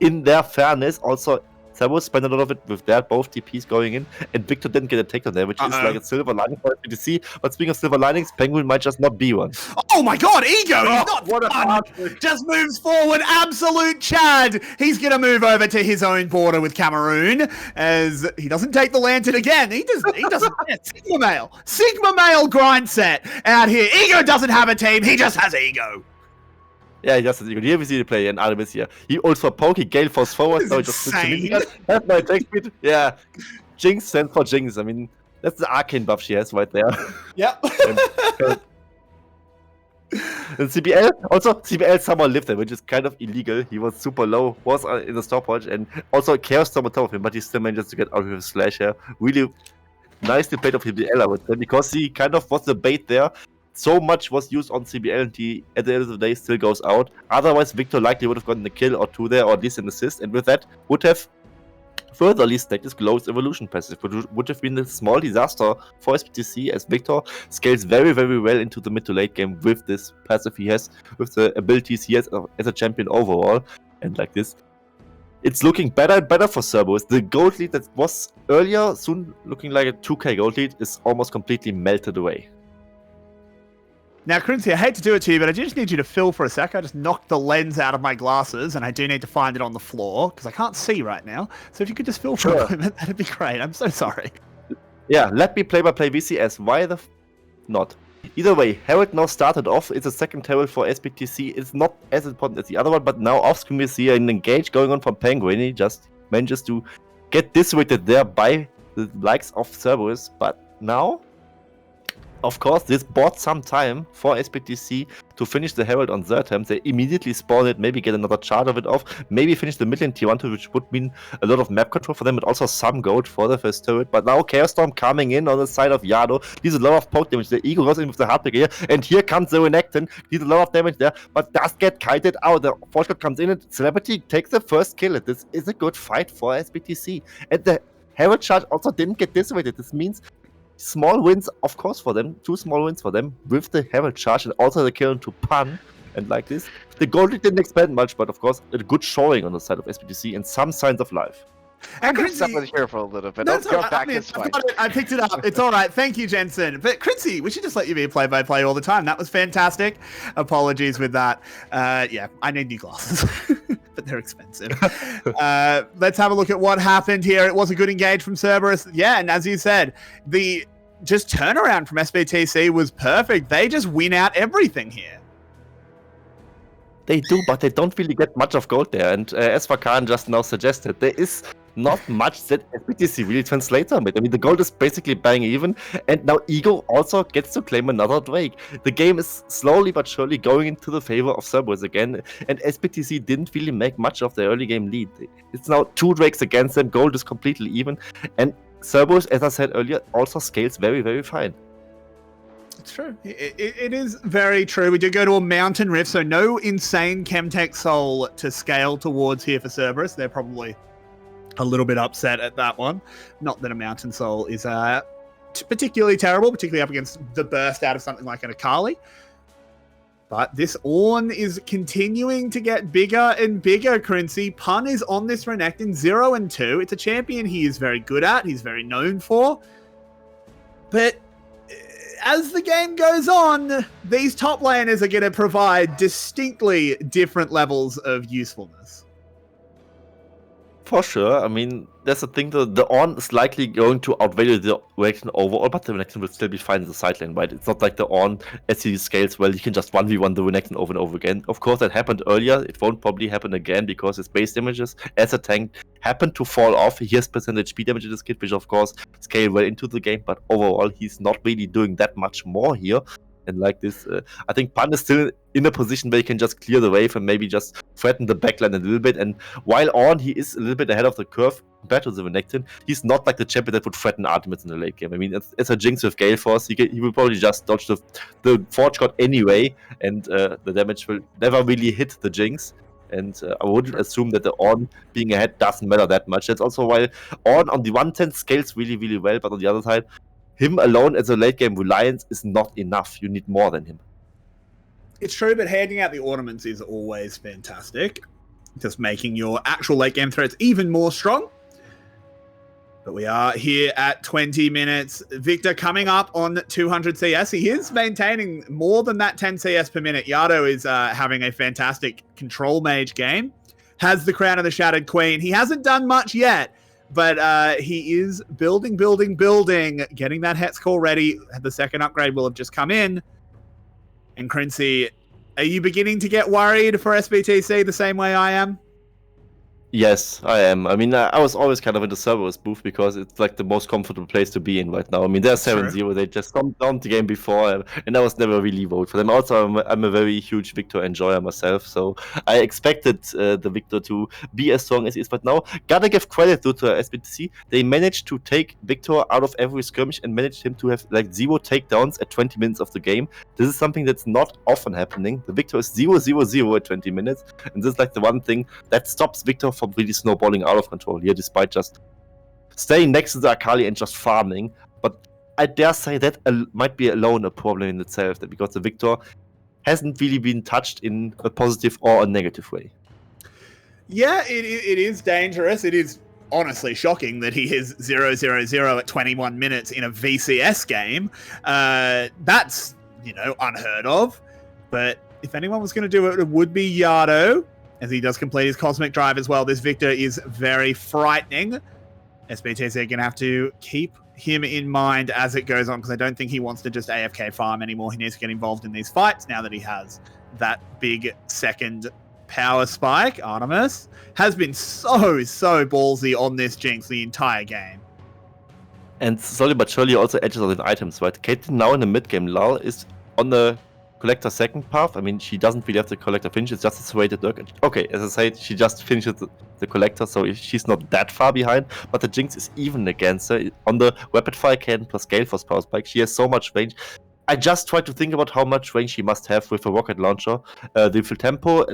In their fairness, also Cerberus spent a lot of it with their both TPs going in, and Victor didn't get a take on there, which is like a silver lining for SBTC. But speaking of silver linings, Penguin might just not be one. Oh my god, Ego! He's not fun! Just moves forward, absolute Chad! He's gonna move over to his own border with Cameroon, as he doesn't take the lantern again. He doesn't Sigma male grind set out here. Ego doesn't have a team, he just has Ego. Yeah, he just has Ego. Here we see the play in Artemis here. He also poke, he gale force forward, so he just has my attack speed. Yeah. Jinx stands for Jinx. I mean, that's the arcane buff she has right there. Yep. And CBL somehow lived there, which is kind of illegal. He was super low, was in the stopwatch, and also Chaos Storm on top of him, but he still manages to get out with his slash here. Really nicely played of CBL, I would say, because he kind of was the bait there. So much was used on CBL, and he, at the end of the day, still goes out. Otherwise, Victor likely would have gotten a kill or two there, or at least an assist, and with that, would have furtherly stacked his Glow's evolution passive, which would have been a small disaster for SPTC, as Victor scales very, very well into the mid to late game with this passive he has, with the abilities he has as a champion overall, and like this. It's looking better and better for Cerberus. The gold lead that was earlier, soon looking like a 2k gold lead, is almost completely melted away. Now, 𝘀cie, I hate to do it to you, but I just need you to fill for a sec. I just knocked the lens out of my glasses, and I do need to find it on the floor, because I can't see right now. So if you could just fill for a moment, that'd be great. I'm so sorry. Yeah, let me play by play VCS. Why the not? Either way, Herald now started off. It's a second Herald for SBTC. It's not as important as the other one, but now off screen we see an engage going on from Penguin. He just manages to get dissuaded there by the likes of Cerberus, but now, of course, this bought some time for SBTC to finish the Herald on their attempt. They immediately spawn it, maybe get another chart of it off, maybe finish the mid lane tier 1, which would mean a lot of map control for them, but also some gold for the first turret. But now Chaos Storm coming in on the side of Yado. Deals a lot of poke damage. The Eagle goes in with the Heartbreaker here, and here comes the Renekton. Deals a lot of damage there, but does get kited out. The Force God comes in, and Celebrity takes the first kill. This is a good fight for SBTC. And the Herald charge also didn't get dissuaded. This means small wins, of course, for them. 2 small wins for them with the Herald charge and also the kill into Pun. And like this, the gold didn't expand much, but of course, a good showing on the side of SBTC and some signs of life. I could stop it here for a little bit. I'll go back this way. I picked it up. It's all right. Thank you, Jensen. But let's we should just let you be play-by-play all the time. That was fantastic. Apologies with that. Yeah, I need new glasses, but they're expensive. Let's have a look at what happened here. It was a good engage from Cerberus. Yeah, and as you said, the just turnaround from SBTC was perfect. They just win out everything here. They do, but they don't really get much of gold there. And as Fakan just now suggested, there is not much that SBTC really translates on it. I mean, the gold is basically bang even, and now Ego also gets to claim another Drake. The game is slowly but surely going into the favor of Cerberus again, and SBTC didn't really make much of their early game lead. It's now 2 Drakes against them, gold is completely even, and Cerberus, as I said earlier, also scales very, very fine. It's true. It is very true. We did go to a mountain rift, so no insane Chemtech soul to scale towards here for Cerberus. They're probably a little bit upset at that one. Not that a mountain soul is particularly terrible, particularly up against the burst out of something like an 𝘀cie. But this Ornn is continuing to get bigger and bigger, 𝘀cie. Pun is on this Renekton 0 and 2. It's a champion he is very good at, he's very known for. But as the game goes on, these top laners are going to provide distinctly different levels of usefulness. For sure. I mean, that's the thing, the Ornn is likely going to outvalue the Renekton overall, but the Renekton will still be fine in the side lane, right? It's not like the Ornn, as he scales well, he can just 1v1 the Renekton over and over again. Of course, that happened earlier. It won't probably happen again because his base damages as a tank happened to fall off. He has percentage speed damage in this kit, which of course scale well into the game, but overall, he's not really doing that much more here. And like this, I think Pan is still in a position where he can just clear the wave and maybe just threaten the backline a little bit. And while Ornn, he is a little bit ahead of the curve compared to the Renekton, he's not like the champion that would threaten Artemis in the late game. I mean, it's a J.ix with Gale Force. He will probably just dodge the Forge God anyway, and the damage will never really hit the J.ix. And I wouldn't assume that the Ornn being ahead doesn't matter that much. That's also why Ornn on the one hand scales really, really well, but on the other side, him alone as a late game reliance is not enough. You need more than him. It's true, but handing out the ornaments is always fantastic. Just making your actual late game threats even more strong. But we are here at 20 minutes. Victor coming up on 200 CS. He is maintaining more than that 10 CS per minute. 𝘀𝗀 is having a fantastic control mage game. Has the crown of the Shattered Queen. He hasn't done much yet. But he is building, getting that Hex core ready. The second upgrade will have just come in. And 𝘀cie, are you beginning to get worried for SBTC the same way I am? Yes, I am. I mean, I was always kind of in the Cerberus booth because it's like the most comfortable place to be in right now. I mean, they're 7-0. They just stomped down the game before, and I was never really vote for them. Also, I'm a very huge Victor enjoyer myself, so I expected the Victor to be as strong as he is. But now, gotta give credit to SBTC. They managed to take Victor out of every skirmish and managed him to have like 0 takedowns at 20 minutes of the game. This is something that's not often happening. The Victor is 0-0-0 at 20 minutes, and this is like the one thing that stops Victor from really snowballing out of control here, despite just staying next to the 𝘀cie and just farming. But I dare say that might be alone a problem in itself, that because the Victor hasn't really been touched in a positive or a negative way. Yeah, it is dangerous. It is honestly shocking that he is 0-0-0 at 21 minutes in a VCS game. That's, unheard of. But if anyone was going to do it, it would be 𝘀𝗀. As he does complete his Cosmic Drive as well. This Victor is very frightening. SBTC are going to have to keep him in mind as it goes on, because I don't think he wants to just AFK farm anymore. He needs to get involved in these fights now that he has that big second power spike. Artemis has been so ballsy on this J.ix the entire game. And slowly but surely also edges on the items, right? Caitlyn now in the mid-game, 𝘀𝗀 is on the Collector second path. I mean, she doesn't really have the Collector finish, it's just a serrated Dirk. Okay, as I said, she just finishes the Collector, so she's not that far behind, but the J.ix is even against her. On the Rapid Fire Cannon plus Gale Force Power Spike, she has so much range. I just tried to think about how much range she must have with a rocket launcher, the full tempo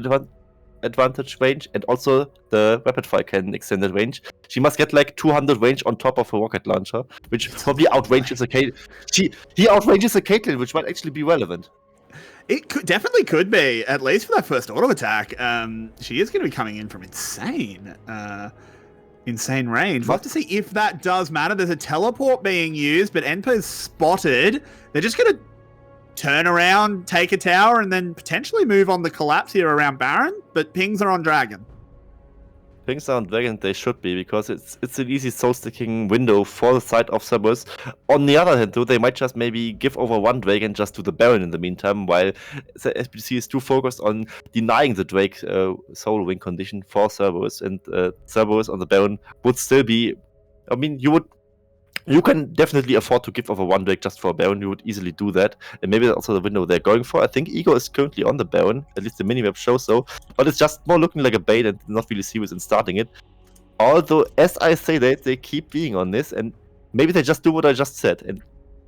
advantage range, and also the Rapid Fire Cannon extended range. She must get like 200 range on top of a rocket launcher, which probably outranges a Caitlyn. He outranges a Caitlyn, which might actually be relevant. It definitely could be, at least for that first auto attack. She is going to be coming in from insane range. We'll have to see if that does matter. There's a teleport being used, but 𝑁𝗏's spotted. They're just going to turn around, take a tower, and then potentially move on the collapse here around Baron, but pings are on Dragon. Pings are on Dragon, they should be, because it's an easy soul-sticking window for the side of Cerberus. On the other hand, though, they might just maybe give over one Drake and just do the Baron in the meantime, while the SBTC is too focused on denying the Drake soul wing condition for Cerberus, and Cerberus on the Baron would still be... I mean, you can definitely afford to give over one Drake just for a Baron. You would easily do that. And maybe that's also the window they're going for. I think Ego is currently on the Baron. At least the minimap shows so. But it's just more looking like a bait and not really serious in starting it. Although, as I say that, they keep being on this. And maybe they just do what I just said and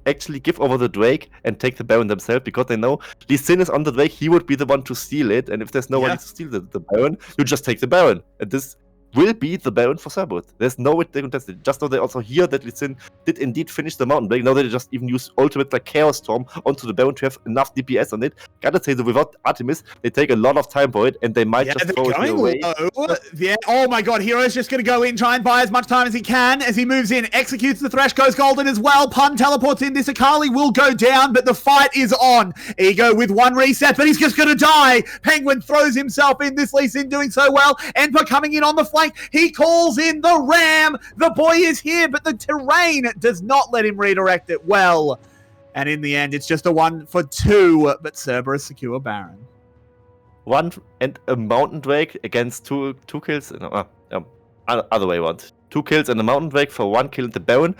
actually give over the Drake and take the Baron themselves, because they know Lee Sin is on the Drake, he would be the one to steal it, and if there's nobody to steal the Baron, you just take the Baron. And this will be the Baron for Cerberus. There's no way they contest it. Just know they also hear that Lee Sin did indeed finish the Mountain Break. Now they just even use ultimate like Chaos Storm onto the Baron to have enough DPS on it. Gotta say that without Artemis, they take a lot of time for it, and they might just throw it away. Low. Yeah. Oh my god, Hero's just gonna go in, try and buy as much time as he can as he moves in, executes the Thresh, goes golden as well. Pun teleports in. This 𝘁𝗃 will go down, but the fight is on. Ego with one reset, but he's just gonna die. Penguin throws himself in. This Lee Sin doing so well. 𝘀𝗀𝗆 coming in on the flank. He calls in the ram. The boy is here, but the terrain does not let him redirect it well. And in the end, it's just a 1-for-2, but Cerberus secure Baron. One and a Mountain Drake against two kills. No, other way around. 2 kills and a Mountain Drake for 1 kill and the Baron.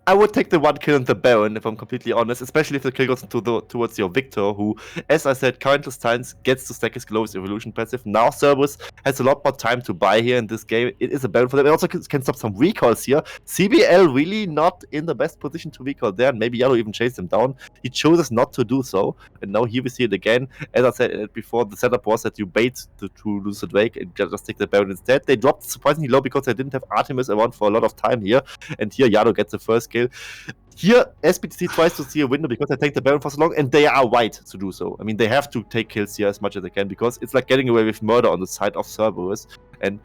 I would take the 1 kill and the Baron, if I'm completely honest, especially if the kill goes towards your Victor, who, as I said, countless times gets to stack his glorious evolution passive. Now Cerberus has a lot more time to buy here in this game. It is a Baron for them. It also can stop some recalls here. 𝘂𝗶𝗃 really not in the best position to recall there, and maybe 𝘀𝗀 even chased him down. He chooses not to do so, and now here we see it again. As I said before, the setup was that you bait to lose the Drake and just take the Baron instead. They dropped surprisingly low because they didn't have Artemis around for a lot of time here, and here 𝘀𝗀 gets the first kill. Here, SBTC tries to see a window because they take the Baron for so long, and they are right to do so. I mean, they have to take kills here as much as they can, because it's like getting away with murder on the side of Cerberus, and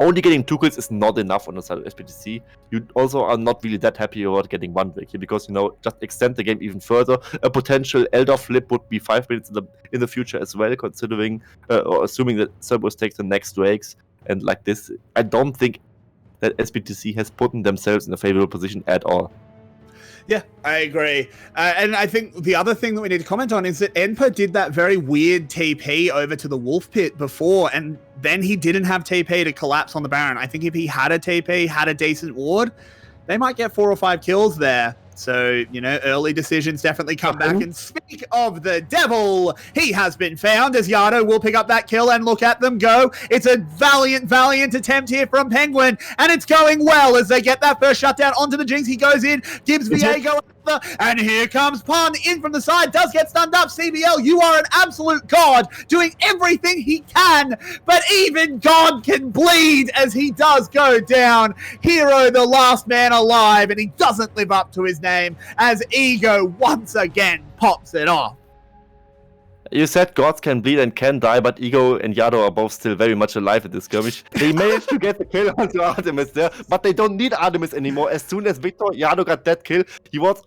only getting 2 kills is not enough on the side of SBTC. You also are not really that happy about getting 1 break here, because, you know, just extend the game even further. A potential Elder flip would be 5 minutes in the future as well, considering, or assuming that Cerberus takes the next Drakes, and like this, I don't think that SBTC has put themselves in a favorable position at all. Yeah, I agree. And I think the other thing that we need to comment on is that 𝘀𝗀𝗆 did that very weird TP over to the Wolf Pit before, and then he didn't have TP to collapse on the Baron. I think if he had a TP, had a decent ward, they might get 4 or 5 kills there. So, you know, early decisions definitely come back. And speak of the devil, he has been found, as 𝘀𝗀 will pick up that kill, and look at them go. It's a valiant attempt here from Penguin, and it's going well as they get that first shutdown onto the Jinx. He goes in, gives 𝘂𝗃𝗃 and here comes Pun in from the side, does get stunned up. 𝘂𝗶𝗃, you are an absolute god, doing everything he can, but even God can bleed as he does go down. Hero, the last man alive, and he doesn't live up to his name as Ego once again pops it off. You said gods can bleed and can die, but Ego and 𝘀𝗀 are both still very much alive at this skirmish. They managed to get the kill onto Artemis there, but they don't need Artemis anymore. As soon as Victor 𝘀𝗀 got that kill, he was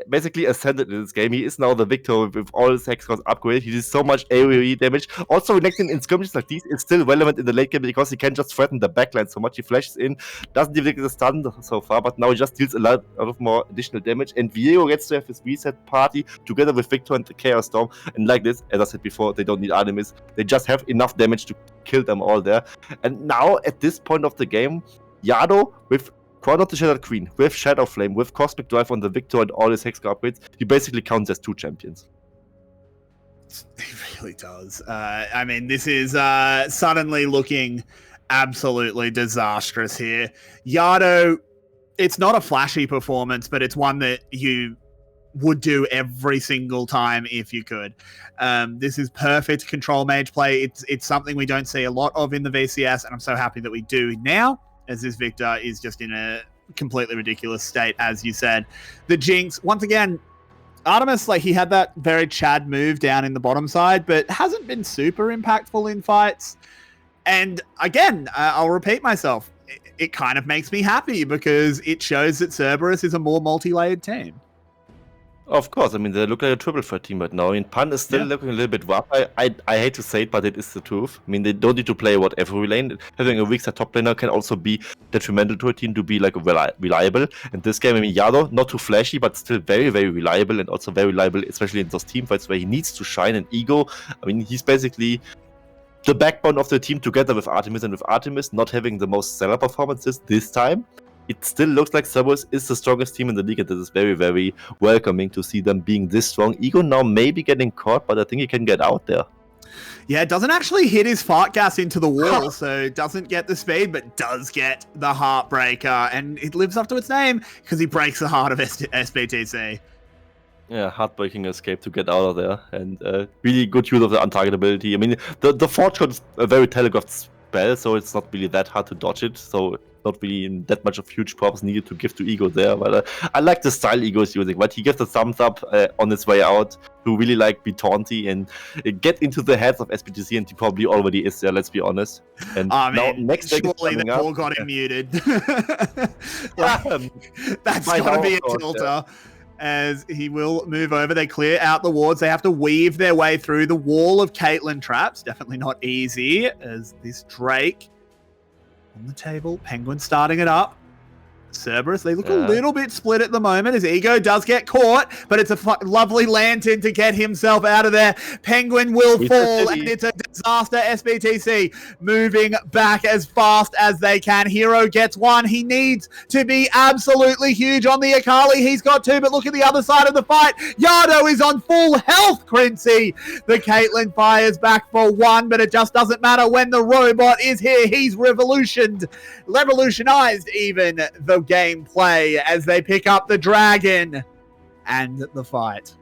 basically ascended in this game. He is now the Victor with all his hex scores upgraded. He does so much AoE damage. Also, reacting in skirmishes like these is still relevant in the late game because he can just threaten the backline so much. He flashes in, doesn't even get the stun so far, but now he just deals a lot of more additional damage. And 𝘂𝗀 gets to have his reset party together with Victor and the Chaos Storm. And like this, as I said before, they don't need Artemis. They just have enough damage to kill them all there. And now, at this point of the game, 𝘀𝗀 with Crown of the Shattered Queen, with Shadow Flame, with Cosmic Drive on the Victor and all his hex upgrades, he basically counts as 2 champions. He really does. I mean, this is suddenly looking absolutely disastrous here. 𝘀𝗀, it's not a flashy performance, but it's one that you would do every single time if you could. This is perfect control mage play. It's something we don't see a lot of in the VCS, and I'm so happy that we do now, as this Victor is just in a completely ridiculous state, as you said. The Jinx, once again, Artemis, like, he had that very Chad move down in the bottom side, but hasn't been super impactful in fights. And again, I'll repeat myself, it kind of makes me happy because it shows that Cerberus is a more multi-layered team. Of course, I mean, they look like a triple threat team right now. I mean, Pun is still looking a little bit rough. I hate to say it, but it is the truth. I mean, they don't need to play what every lane. Having a weak side top laner can also be detrimental to a team to be like reliable. And this game, I mean, 𝘀𝗀, not too flashy, but still very, very reliable, and also very reliable, especially in those team fights where he needs to shine. And Ego, I mean, he's basically the backbone of the team together with Artemis, and with Artemis not having the most stellar performances this time, it still looks like Cerberus is the strongest team in the league, and this is very, very welcoming to see them being this strong. Ego now maybe getting caught, but I think he can get out there. Yeah, doesn't actually hit his fart gas into the wall, so doesn't get the speed, but does get the Heartbreaker, and it lives up to its name because he breaks the heart of SBTC. Yeah, heartbreaking escape to get out of there, and really good use of the untargetability. I mean, the Forge Code is a very telegraphed spell, so it's not really that hard to dodge it, so not really that much of huge props needed to give to Ego there, but I like the style Ego is using, but he gives the thumbs up on his way out to really like be taunty and get into the heads of SBTC, and he probably already is there, let's be honest. And now next surely the ball got him muted. That's gotta be a tilter. As he will move over, they clear out the wards. They have to weave their way through the wall of Caitlyn traps. Definitely not easy, as this Drake on the table. Penguin starting it up. Cerberus, they look a little bit split at the moment as Ego does get caught, but it's a lovely lantern to get himself out of there. Penguin will fall, and it's a disaster. SBTC moving back as fast as they can. Hero gets one. He needs to be absolutely huge on the 𝘀cie. He's got two, but look at the other side of the fight. 𝘀𝗀 is on full health, 𝘀cie. The Caitlyn fires back for one, but it just doesn't matter when the robot is here. He's revolutionized even the gameplay as they pick up the dragon and the fight.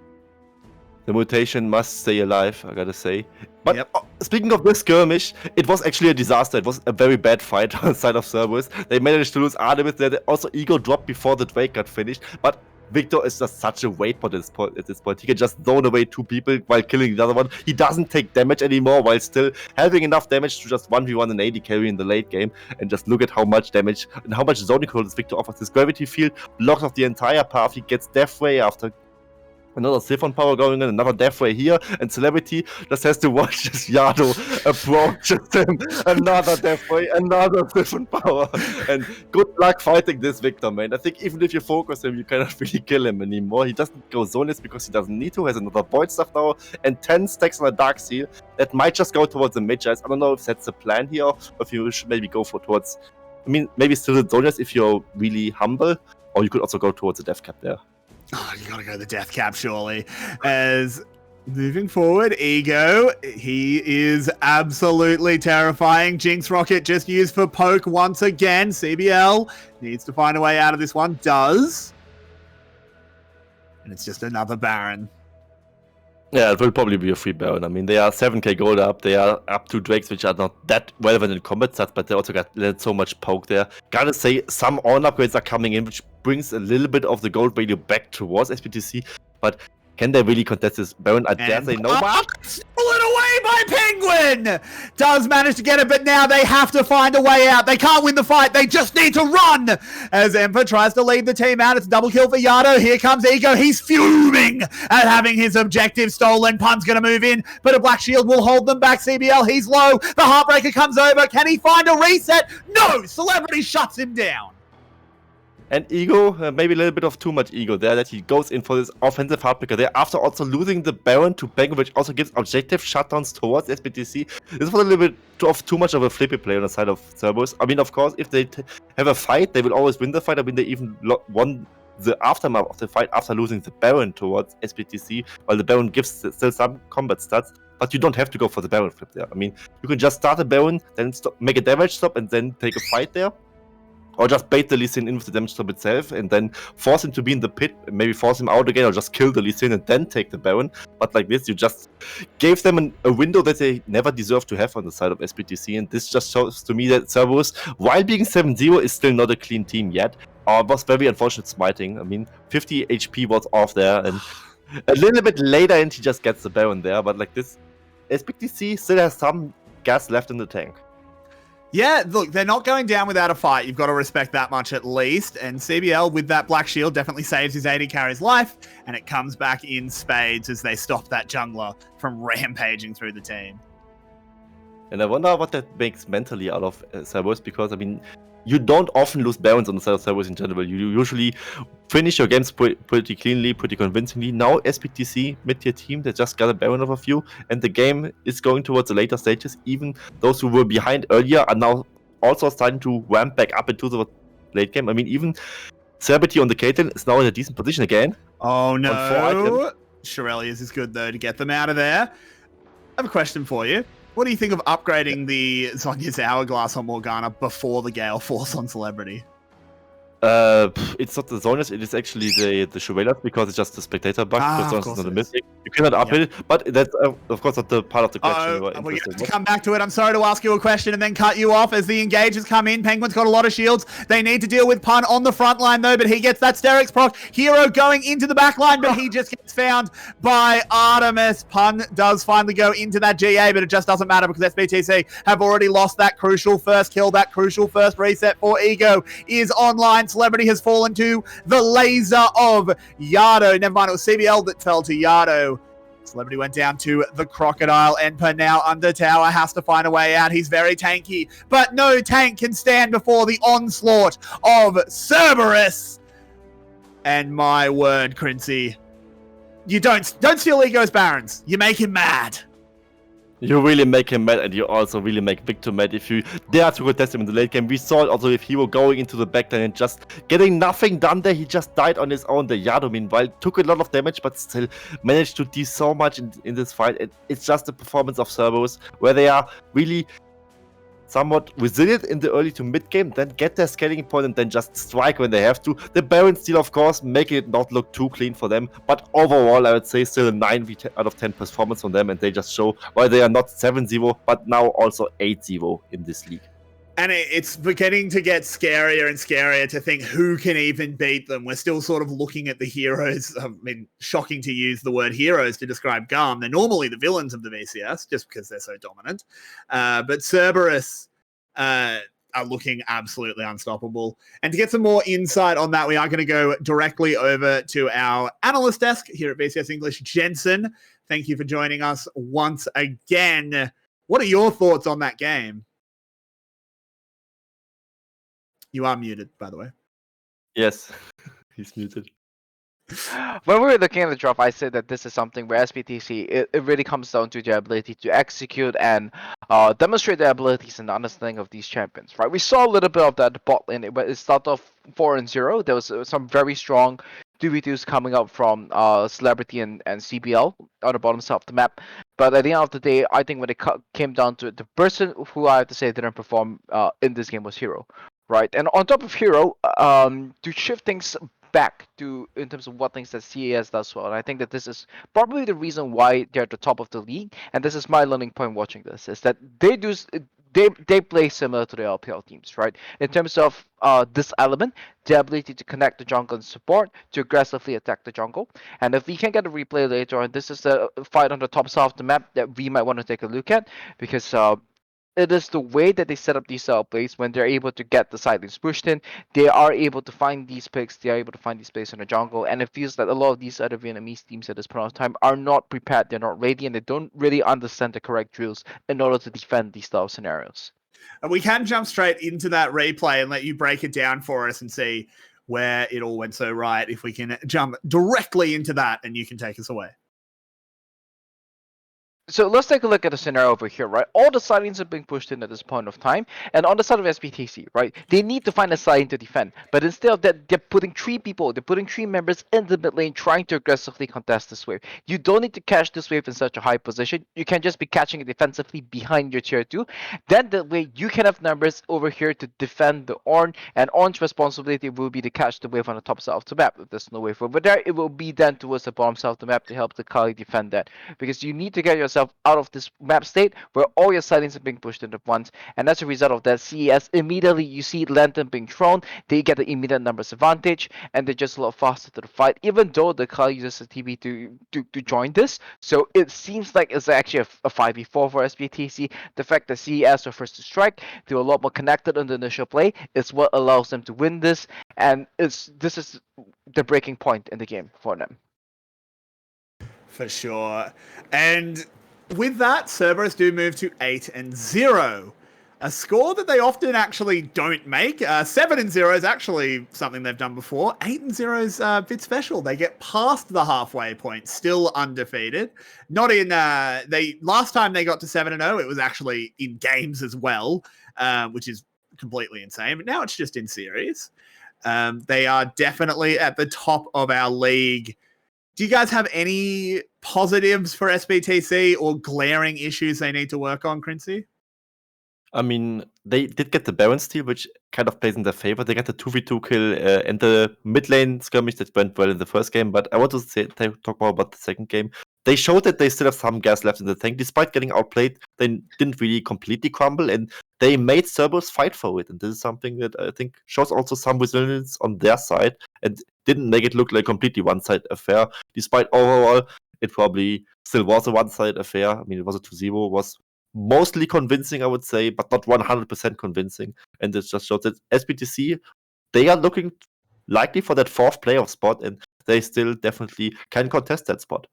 The mutation must stay alive, I gotta say. But speaking of this skirmish, it was actually a disaster. It was a very bad fight on the side of Cerberus. They managed to lose Artemis there. Also, Ego dropped before the Drake got finished. But Victor is just such a weight at this point. He can just zone away two people while killing the other one. He doesn't take damage anymore while still having enough damage to just 1v1 an AD carry in the late game. And just look at how much damage and how much zoning control this Victor offers. His gravity field blocks off the entire path. He gets Death Ray after another Siphon power going in, another Death Ray here, and Celebrity just has to watch as 𝘀𝗀 approaches him. Another Death Ray, another Siphon power. And good luck fighting this Victor, man. I think even if you focus him, you cannot really kill him anymore. He doesn't go zoneless because he doesn't need to. Has another Void stuff now, and 10 stacks on a Dark Seal. That might just go towards the mid-giants. I don't know if that's the plan here, or if you should maybe go towards... I mean, maybe still the zoneless if you're really humble, or you could also go towards the Death Cap there. Oh, you gotta go the Death Cap, surely. As moving forward, Ego, he is absolutely terrifying. Jinx Rocket just used for poke once again. CBL needs to find a way out of this one. Does. And it's just another Baron. Yeah, it will probably be a free Baron. I mean, they are 7k gold up. They are up to Drakes, which are not that relevant in combat stats, but they also got so much poke there. Gotta say, some on upgrades are coming in, which brings a little bit of the gold value back towards SBTC. But can they really contest this Baron? I dare say no. Stolen away by Penguin! Does manage to get it, but now they have to find a way out. They can't win the fight. They just need to run! As 𝘀𝗀 tries to lead the team out. It's a double kill for 𝘀𝗀. Here comes Ego. He's fuming at having his objective stolen. Pun's going to move in, but a Black Shield will hold them back. CBL, he's low. The Heartbreaker comes over. Can he find a reset? No! Celebrity shuts him down. And Ego, maybe a little bit of too much Ego there, that he goes in for this offensive Heartbreaker there after also losing the Baron to Penguin, which also gives objective shutdowns towards SBTC. This was a little bit of too much of a flippy play on the side of Cerberus. I mean, of course, if they have a fight, they will always win the fight. I mean, they even won the aftermath of the fight after losing the Baron towards SBTC, while the Baron gives still some combat stats. But you don't have to go for the Baron flip there. I mean, you can just start a Baron, then make a damage stop, and then take a fight there. Or just bait the Lee Sin in with the damage stop itself and then force him to be in the pit, maybe force him out again, or just kill the Lee Sin and then take the Baron. But like this, you just gave them a window that they never deserved to have on the side of SBTC, and this just shows to me that Cerberus, while being 7-0, is still not a clean team yet. Was very unfortunate smiting. I mean, 50 HP was off there, and a little bit later, and he just gets the Baron there. But like this, SBTC still has some gas left in the tank. Yeah, look, they're not going down without a fight. You've got to respect that much at least. And CBL, with that Black Shield, definitely saves his AD carry's life. And it comes back in spades as they stop that jungler from rampaging through the team. And I wonder what that makes mentally out of Cerberus, because, I mean, you don't often lose Barons on the side of Cerberus in general. You usually finish your games pretty cleanly, pretty convincingly. Now, SBTC, mid-tier team, they just got a Baron of a few, and the game is going towards the later stages. Even those who were behind earlier are now also starting to ramp back up into the late game. I mean, even Celebrity on the Caitlyn is now in a decent position again. Oh no! 𝘀𝗀 is good, though, to get them out of there. have a question for you. What do you think of upgrading the Zhonya's Hourglass on Morgana before the Gale Force on Celebrity? It's not the Zhonya's, it is actually the 𝘀𝗶𝗹𝗀 because it's just the spectator bug. Ah, Because of Zhonya's is course not a it is. mythic. You cannot upgrade it, but that's of course not the part of the question you were We're going interested to in. come back to it. I'm sorry to ask you a question and then cut you off as the engagers come in. Penguin's got a lot of shields. They need to deal with Pun on the front line, though, but he gets that Sterix proc. Hero going into the back line, but he just gets found by Artemis. Pun does finally go into that GA, but it just doesn't matter because SBTC have already lost that crucial first kill, that crucial first reset for Ego is online. Celebrity has fallen to the laser of Yardo. Never mind, it was CBL that fell to Yardo. Celebrity went down to the Crocodile. Enper now under tower, has to find a way out. He's very tanky, but no tank can stand before the onslaught of Cerberus. And my word, 𝘀cie, you don't steal Ego's Barons. You make him mad. You really make him mad, and you also really make Victor mad if you dare to contest him in the late game. We saw it also with Hero going into the backline and just getting nothing done there. He just died on his own. The Yardo, meanwhile, took a lot of damage, but still managed to do so much in this fight. It's just the performance of Cerberus, where they are really somewhat resilient in the early to mid game, then get their scaling point and then just strike when they have to. The Baron steal, of course, making it not look too clean for them, but overall I would say still a 9 out of 10 performance from them, and they just show why they are not 7-0 but now also 8-0 in this league. And it's beginning to get scarier and scarier to think who can even beat them. We're still sort of looking at the heroes. I mean, shocking to use the word heroes to describe 𝘀𝗀. They're normally the villains of the VCS just because they're so dominant. But Cerberus are looking absolutely unstoppable. And to get some more insight on that, we are going to go directly over to our analyst desk here at VCS English. Jensen, thank you for joining us once again. What are your thoughts on that game? You are muted, by the way. Yes, he's muted. When we were looking at the drop, I said that this is something where SBTC, it really comes down to their ability to execute and demonstrate their abilities and understanding of these champions, right? We saw a little bit of that bot lane. It started off 4-0. There was some very strong 2v2s coming up from Celebrity and CBL on the bottom side of the map. But at the end of the day, I think when it came down to it, the person who I have to say didn't perform in this game was Hero. Right, and on top of Hero, to shift things back to in terms of what things that CES does well, and I think that this is probably the reason why they're at the top of the league. And this is my learning point watching this: is that they play similar to the LPL teams, right? In terms of this element, the ability to connect the jungle and support to aggressively attack the jungle. And if we can get a replay later on, this is a fight on the top side of the map that we might want to take a look at, because it is the way that they set up these plays. When they're able to get the side lanes pushed in, they are able to find these picks, they are able to find these plays in the jungle, and it feels that a lot of these other Vietnamese teams at this point of time are not prepared, they're not ready, and they don't really understand the correct drills in order to defend these style scenarios. And we can jump straight into that replay and let you break it down for us and see where it all went so right. If we can jump directly into that and you can take us away. So let's take a look at the scenario over here, right? All the side lanes are being pushed in at this point of time, and on the side of SBTC, right, they need to find a side lane to defend. But instead of that, they're putting 3 members in the mid lane trying to aggressively contest this wave. You don't need to catch this wave in such a high position. You can just be catching it defensively behind your tier 2. Then that way you can have numbers over here to defend the Ornn, and Ornn's responsibility will be to catch the wave on the top side of the map. If there's no wave over there, it will be then towards the bottom side of the map to help the 𝘀𝗋𝗆 defend that. Because you need to get yourself out of this map state where all your side lanes are being pushed in at once, and as a result of that, CES immediately you see Lantern being thrown, they get the immediate numbers advantage, and they're just a lot faster to the fight, even though the 𝘀𝗋𝗆 uses a TB to join this. So it seems like it's actually a 5v4 for SBTC. The fact that CES were first to strike, they were a lot more connected on the initial play, is what allows them to win this, and this is the breaking point in the game for them. For sure. And with that, Cerberus do move to 8-0. A score that they often actually don't make. 7-0 is actually something they've done before. 8-0 is a bit special. They get past the halfway point, still undefeated. Not in last time they got to 7-0, it was actually in games as well, which is completely insane. But now it's just in series. They are definitely at the top of our league. Do you guys have any positives for SBTC or glaring issues they need to work on, 𝘀cie? I mean, they did get the Baron steal, which kind of plays in their favor. They got the 2v2 kill and the mid lane skirmish that went well in the first game. But I want to talk more about the second game. They showed that they still have some gas left in the tank. Despite getting outplayed, they didn't really completely crumble, and they made Cerberus fight for it. And this is something that I think shows also some resilience on their side and didn't make it look like a completely one-sided affair. Despite overall, it probably still was a one-sided affair. I mean, it was a 2-0, was mostly convincing, I would say, but not 100% convincing. And it just shows that SBTC, they are looking likely for that 4th playoff spot, and they still definitely can contest that spot.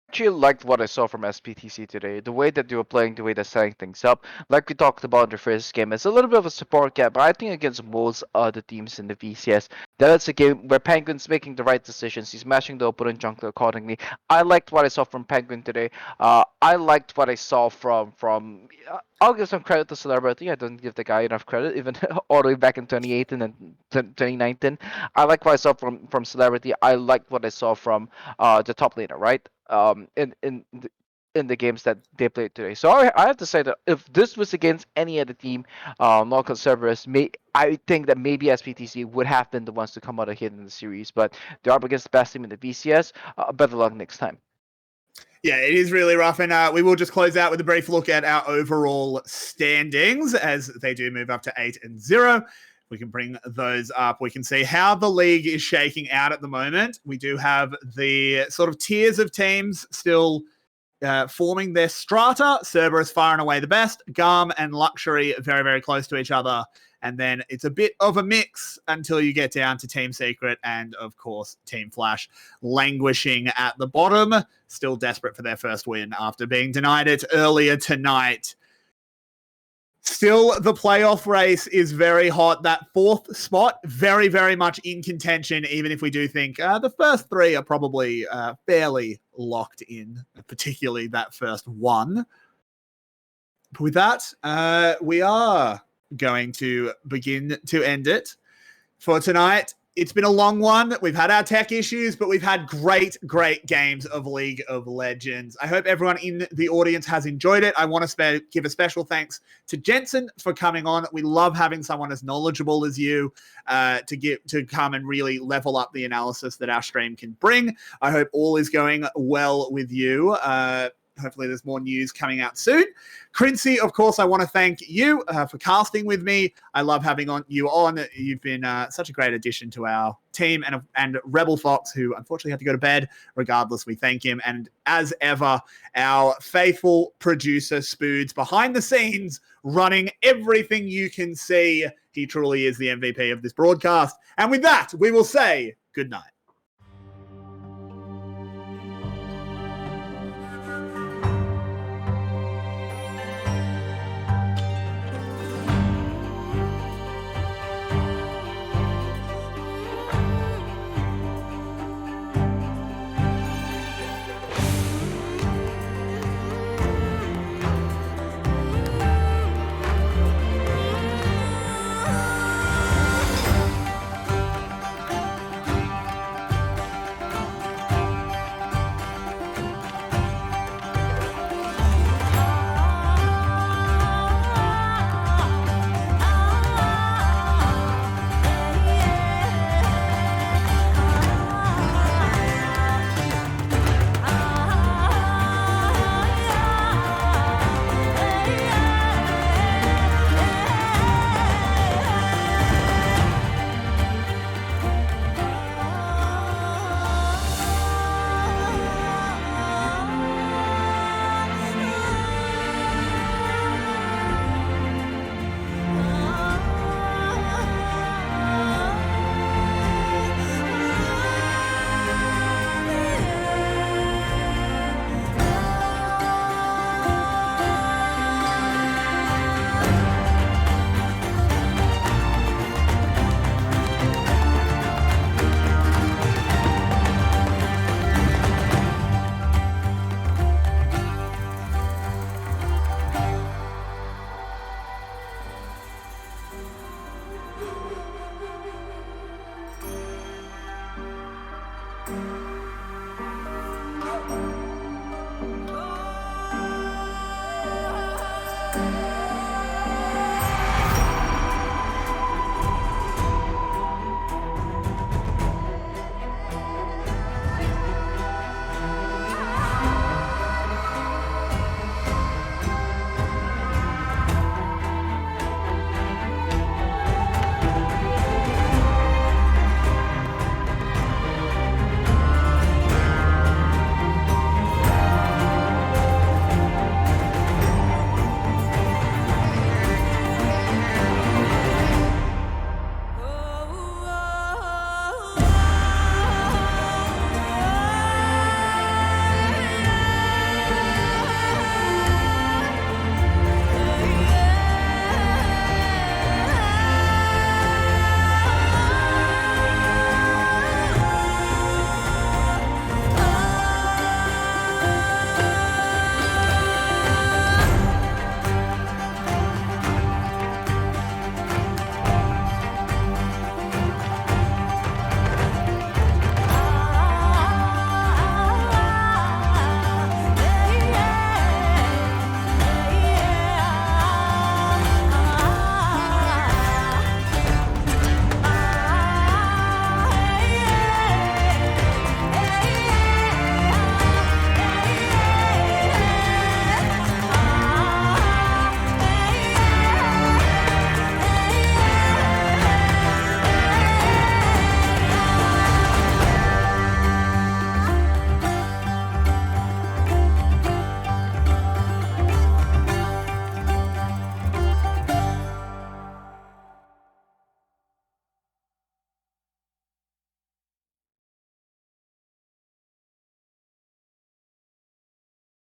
Actually liked what I saw from SPTC today. The way that they were playing, the way they're setting things up. Like we talked about in the first game, it's a little bit of a support gap, but I think against most other teams in the VCS, that's a game where Penguin's making the right decisions. He's matching the opponent jungler accordingly. I liked what I saw from Penguin today. I liked what I saw from I'll give some credit to 𝘀𝗶𝗹𝗀. I don't give the guy enough credit, even all the way back in 2018 and 2019. I like what I saw from 𝘀𝗀𝗀. I liked what I saw from the top laner, right? In the games that they played today. So I have to say that if this was against any other team, not Cerberus, I think that maybe SPTC would have been the ones to come out ahead in the series. But they're up against the best team in the VCS. Better luck next time. Yeah, it is really rough, and we will just close out with a brief look at our overall standings as they do move up to 8-0. We can bring those up. We can see how the league is shaking out at the moment. We do have the sort of tiers of teams still forming their strata. Cerberus far and away the best. 𝘀𝗀 and 𝘀𝑠ury very, very close to each other. And then it's a bit of a mix until you get down to Team Secret and, of course, Team Flash languishing at the bottom. Still desperate for their first win after being denied it earlier tonight. Still, the playoff race is very hot. That 4th spot, very, very much in contention, even if we do think the first 3 are probably fairly locked in, particularly that first one. But with that, we are going to begin to end it for tonight. It's been a long one. We've had our tech issues, but we've had great, great games of League of Legends. I hope everyone in the audience has enjoyed it. I want to give a special thanks to Jensen for coming on. We love having someone as knowledgeable as you to come and really level up the analysis that our stream can bring. I hope all is going well with you. Hopefully there's more news coming out soon. 𝘀cie, of course, I want to thank you for casting with me. I love having you on. You've been such a great addition to our team. And Rebel Fox, who unfortunately had to go to bed. Regardless, we thank him. And as ever, our faithful producer, 𝘀cie, behind the scenes, running everything you can see. He truly is the MVP of this broadcast. And with that, we will say good night.